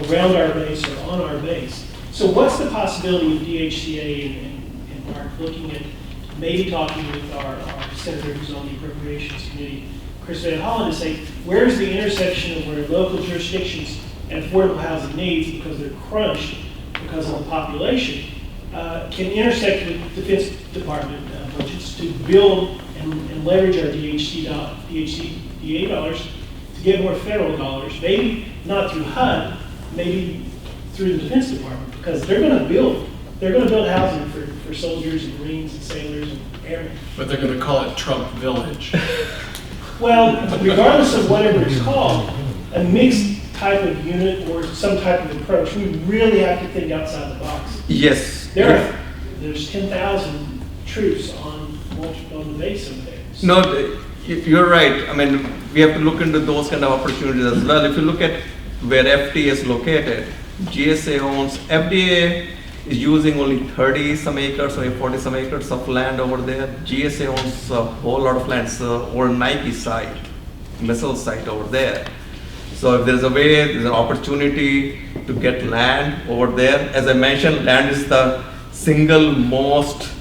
around our base or on our base. So what's the possibility of DHCA and Mark looking at maybe talking with our senator who's on the Appropriations Committee, Chris Van Hollen, to say, where's the intersection of where local jurisdictions and affordable housing needs, because they're crunched because of the population, can intersect with Defense Department budgets to build and leverage our DHCA dollars to get more federal dollars, maybe not through HUD, maybe through the Defense Department, because they're going to build housing for soldiers and Marines and sailors and airmen. But they're going to call it Trump Village. Well, regardless of whatever it's called, a mixed type of unit or some type of approach, we really have to think outside the box. Yes. There's 10,000 troops on the base over there. No, you're right. I mean, we have to look into those kind of opportunities as well. If you look at where FDA is located, GSA owns, FDA is using only 30 some acres or 40 some acres of land over there. GSA owns a whole lot of land, or Nike site, missile site over there. So if there's a way, there's an opportunity to get land over there. As I mentioned, land is the single most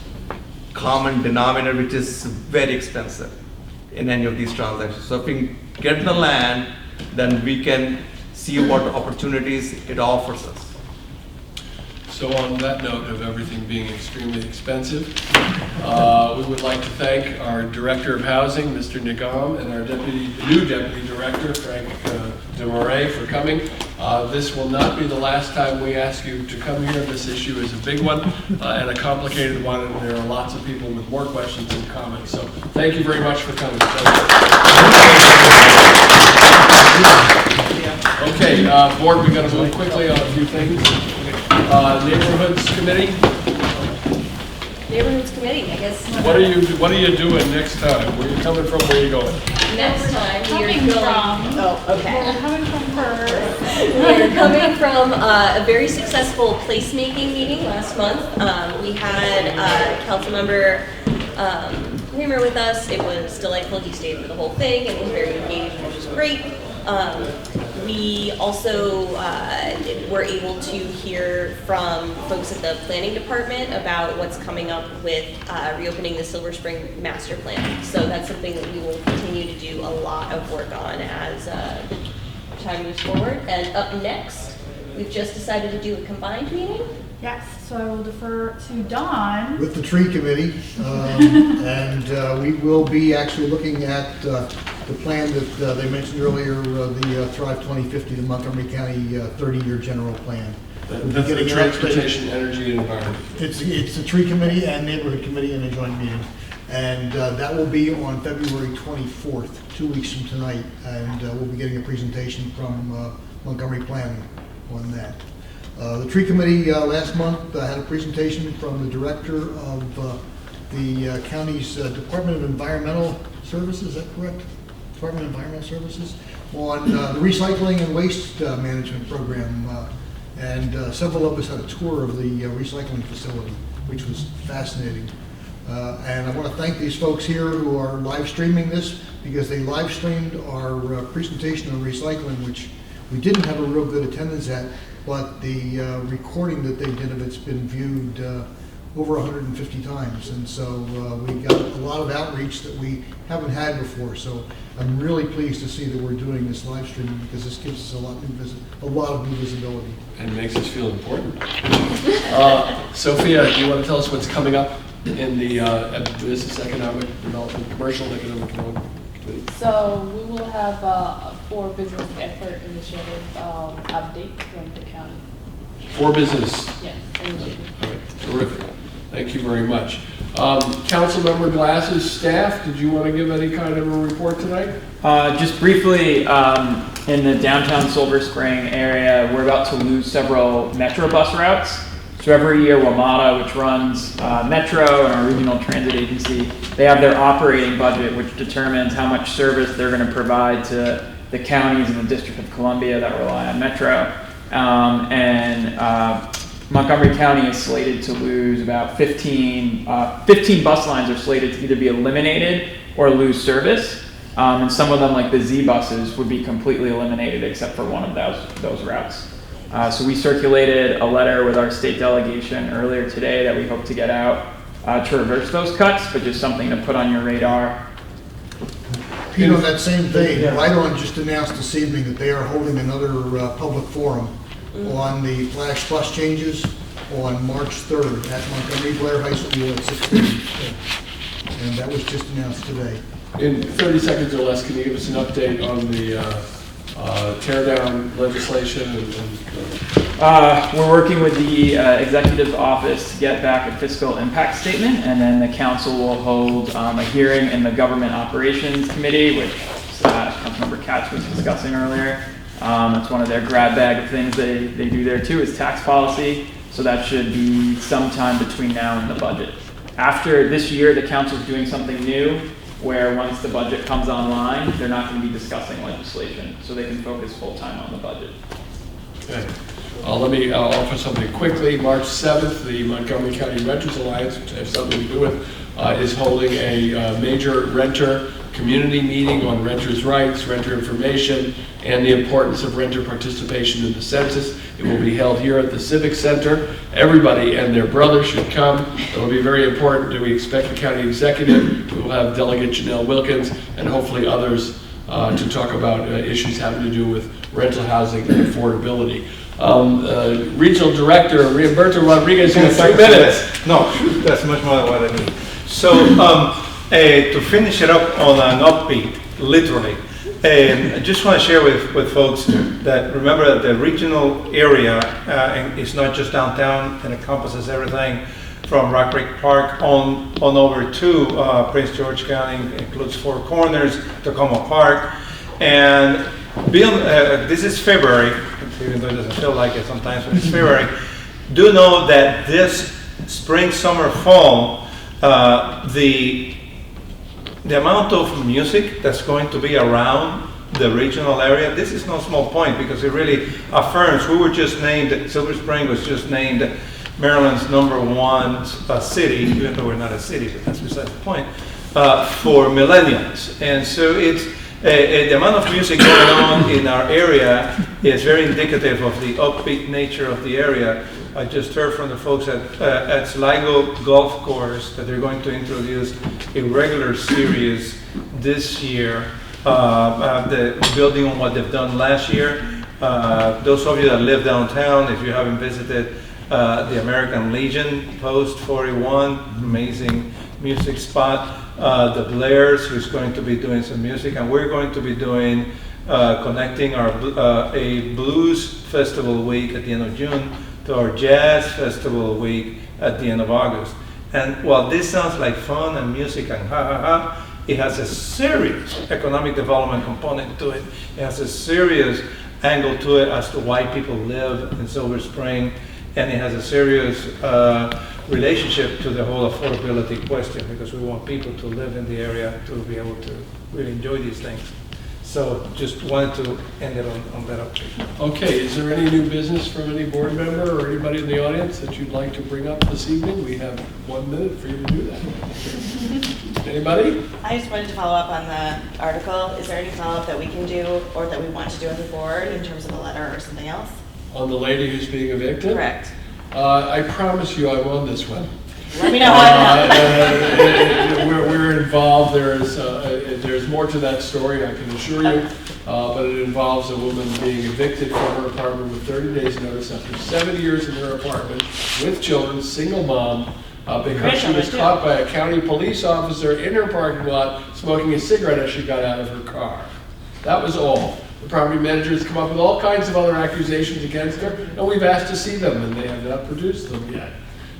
common denominator, which is very expensive in any of these transactions. So if we get the land, then we can see what opportunities it offers us. So on that note of everything being extremely expensive, we would like to thank our Director of Housing, Mr. Nigam, and our new Deputy Director, Frank DeMoray, for coming. This will not be the last time we ask you to come here. This issue is a big one and a complicated one, and there are lots of people with more questions and comments. So thank you very much for coming. Okay, board, we're going to move quickly on a few things. Neighborhoods Committee. Neighborhoods Committee, I guess. What are you doing next time? Where are you coming from? Where are you going? next time we are Coming going. from. Oh, okay. We're coming from her. We're coming from a very successful placemaking meeting last month. We had Councilmember Kramer with us. It was delightful. He stayed for the whole thing and was very engaged, which was great. We also were able to hear from folks at the planning department about what's coming up with reopening the Silver Spring master plan. So that's something that we will continue to do a lot of work on as time moves forward. And up next, we've just decided to do a combined meeting. Yes, so I will defer to Dawn. With the tree committee, and we will be actually looking at the plan that they mentioned earlier, the Thrive 2050, the Montgomery County 30-year general plan. That's the Transportation, Energy, and Environment. It's the tree committee and neighborhood committee in a joint meeting. And that will be on February 24th, 2 weeks from tonight. And we'll be getting a presentation from Montgomery Planning on that. The tree committee last month had a presentation from the director of the county's Department of Environmental Services, is that correct? Department of Environmental Services, on the recycling and waste management program. And several of us had a tour of the recycling facility, which was fascinating. And I want to thank these folks here who are live streaming this, because they live streamed our presentation on recycling, which we didn't have a real good attendance at, but the recording that they did of it's been viewed over 150 times. And so we got a lot of outreach that we haven't had before. So I'm really pleased to see that we're doing this live streaming, because this gives us a lot of new visibility. And makes us feel important. Sophia, do you want to tell us what's coming up in the Business Economic Development, Commercial Economic Development Committee? So we will have a 4 business effort initiative update from the county. 4 business. Yes, initiative. All right, terrific. Thank you very much. Councilmember Glass's staff, did you want to give any kind of a report tonight? Just briefly, in the downtown Silver Spring area, we're about to lose several Metro bus routes. So every year, WMATA, which runs Metro and our regional transit agency, they have their operating budget, which determines how much service they're going to provide to the counties in the District of Columbia that rely on Metro. Montgomery County is slated to lose about 15 bus lines are slated to either be eliminated or lose service. And some of them, like the Z buses, would be completely eliminated except for one of those routes. So we circulated a letter with our state delegation earlier today that we hope to get out to reverse those cuts, but just something to put on your radar. Pete, on that same vein, Right On just announced this evening that they are holding another public forum on the flash bus changes on March 3rd at Montgomery Blair High School at 6:30. And that was just announced today. In 30 seconds or less, can you give us an update on the tear down legislation? We're working with the executive's office to get back a fiscal impact statement, and then the council will hold a hearing in the government operations committee, which Councilmember Katz was discussing earlier. That's one of their grab bag of things they do there too, is tax policy. So that should be sometime between now and the budget. After this year, the council's doing something new, where once the budget comes online, they're not going to be discussing legislation, so they can focus full time on the budget. Okay. Let me offer something quickly. March 7th, the Montgomery County Renters Alliance, which I have something to do with, is holding a major renter community meeting on renters' rights, renter information, and the importance of renter participation in the census. It will be held here at the Civic Center. Everybody and their brother should come. It will be very important. We expect the county executive. We will have Delegate Janelle Wilkins and hopefully others to talk about issues having to do with rental housing and affordability. Regional Director Riamberto Rodriguez, you have 3 minutes. No, that's much more than what I need. So to finish it up on an upbeat, literally, I just want to share with folks that remember that the regional area is not just downtown, and encompasses everything from Rock Creek Park on over to Prince George County, includes Four Corners, Tacoma Park, and this is February, even though it doesn't feel like it sometimes, but it's February. Do know that this spring, summer, fall, the the amount of music that's going to be around the regional area, this is no small point because it really affirms, we were just named, Silver Spring was just named Maryland's #1 city, even though we're not a city, but that's besides the point, for millennials. And so it's, the amount of music going on in our area is very indicative of the upbeat nature of the area. I just heard from the folks at Sligo Golf Course that they're going to introduce a regular series this year, building on what they've done last year. Those of you that live downtown, if you haven't visited the American Legion, Post 41, amazing music spot. The Blairs, who's going to be doing some music, and we're going to be doing, connecting our a blues festival week at the end of June to our jazz festival week at the end of August. And while this sounds like fun and music and ha ha ha, it has a serious economic development component to it. It has a serious angle to it as to why people live in Silver Spring, and it has a serious relationship to the whole affordability question, because we want people to live in the area to be able to really enjoy these things. So just wanted to end it on that update. Okay, is there any new business from any board member or anybody in the audience that you'd like to bring up this evening? We have 1 minute for you to do that. Anybody? I just wanted to follow up on the article. Is there any follow-up that we can do or that we want to do as a board in terms of a letter or something else? On the lady who's being evicted? Correct. I promise you I won this one. Let me know how it happened. We're involved. There's more to that story, I can assure you. But it involves a woman being evicted from her apartment with 30 days notice after 7 years in her apartment with children, single mom, because she was caught by a county police officer in her parking lot smoking a cigarette as she got out of her car. That was all. The property manager has come up with all kinds of other accusations against her, and we've asked to see them, and they have not produced them yet.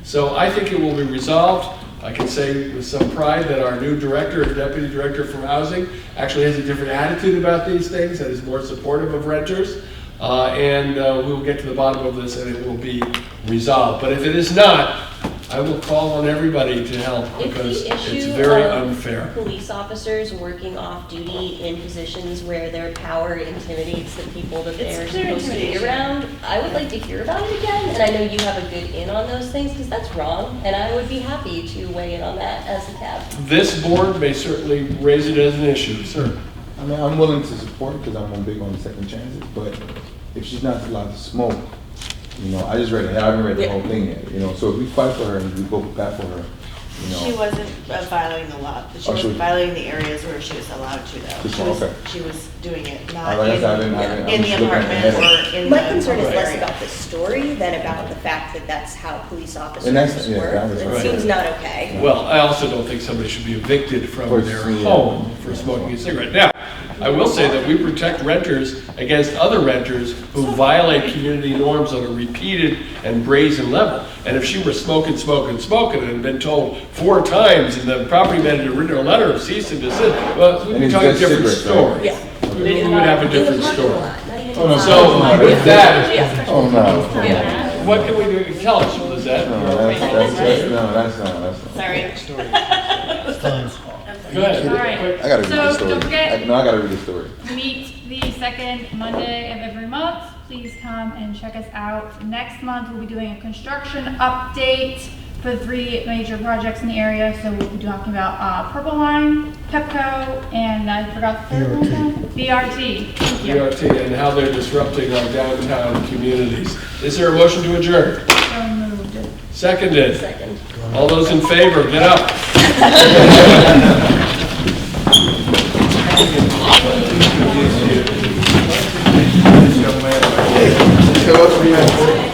So I think it will be resolved. I can say with some pride that our new director, or deputy director for housing, actually has a different attitude about these things and is more supportive of renters. And we will get to the bottom of this, and it will be resolved. But if it is not, I will call on everybody to help, because it's very unfair. Police officers working off duty in positions where their power intimidates the people that they're supposed to be around. I would like to hear about it again, and I know you have a good in on those things, because that's wrong, and I would be happy to weigh in on that as the CAB. This board may certainly raise it as an issue, sir. I mean, I'm willing to support because I'm big on second chances, but if she's not allowed to smoke, you know, I just read it. I haven't read the whole thing yet. You know, so if we fight for her and we vote back for her, you know. She wasn't violating the law. She was violating the areas where she was allowed to, though. She was doing it not in the apartment or in the My concern is less about the story than about the fact that that's how police officers work. It seems not okay. Well, I also don't think somebody should be evicted from their home for smoking a cigarette. Now, I will say that we protect renters against other renters who violate community norms on a repeated and brazen level. And if she were smoking and had been told 4 times and the property manager had written a letter of cease and desist, well, we would talk a different story. Yeah. We would have a different story. So with that, what can we do? Tell us, Lizette. That's not. Sorry. Go ahead. All right. I gotta read the story. Don't forget, I gotta read the story. Meet the second Monday of every month. Please come and check us out. Next month, we'll be doing a construction update for 3 major projects in the area. So we'll be talking about Purple Line, Pepco, and I forgot the third one. BRT. BRT, and how they're disrupting our downtown communities. Is there a motion to adjourn? So moved. Seconded. Second. All those in favor, get up. Hey,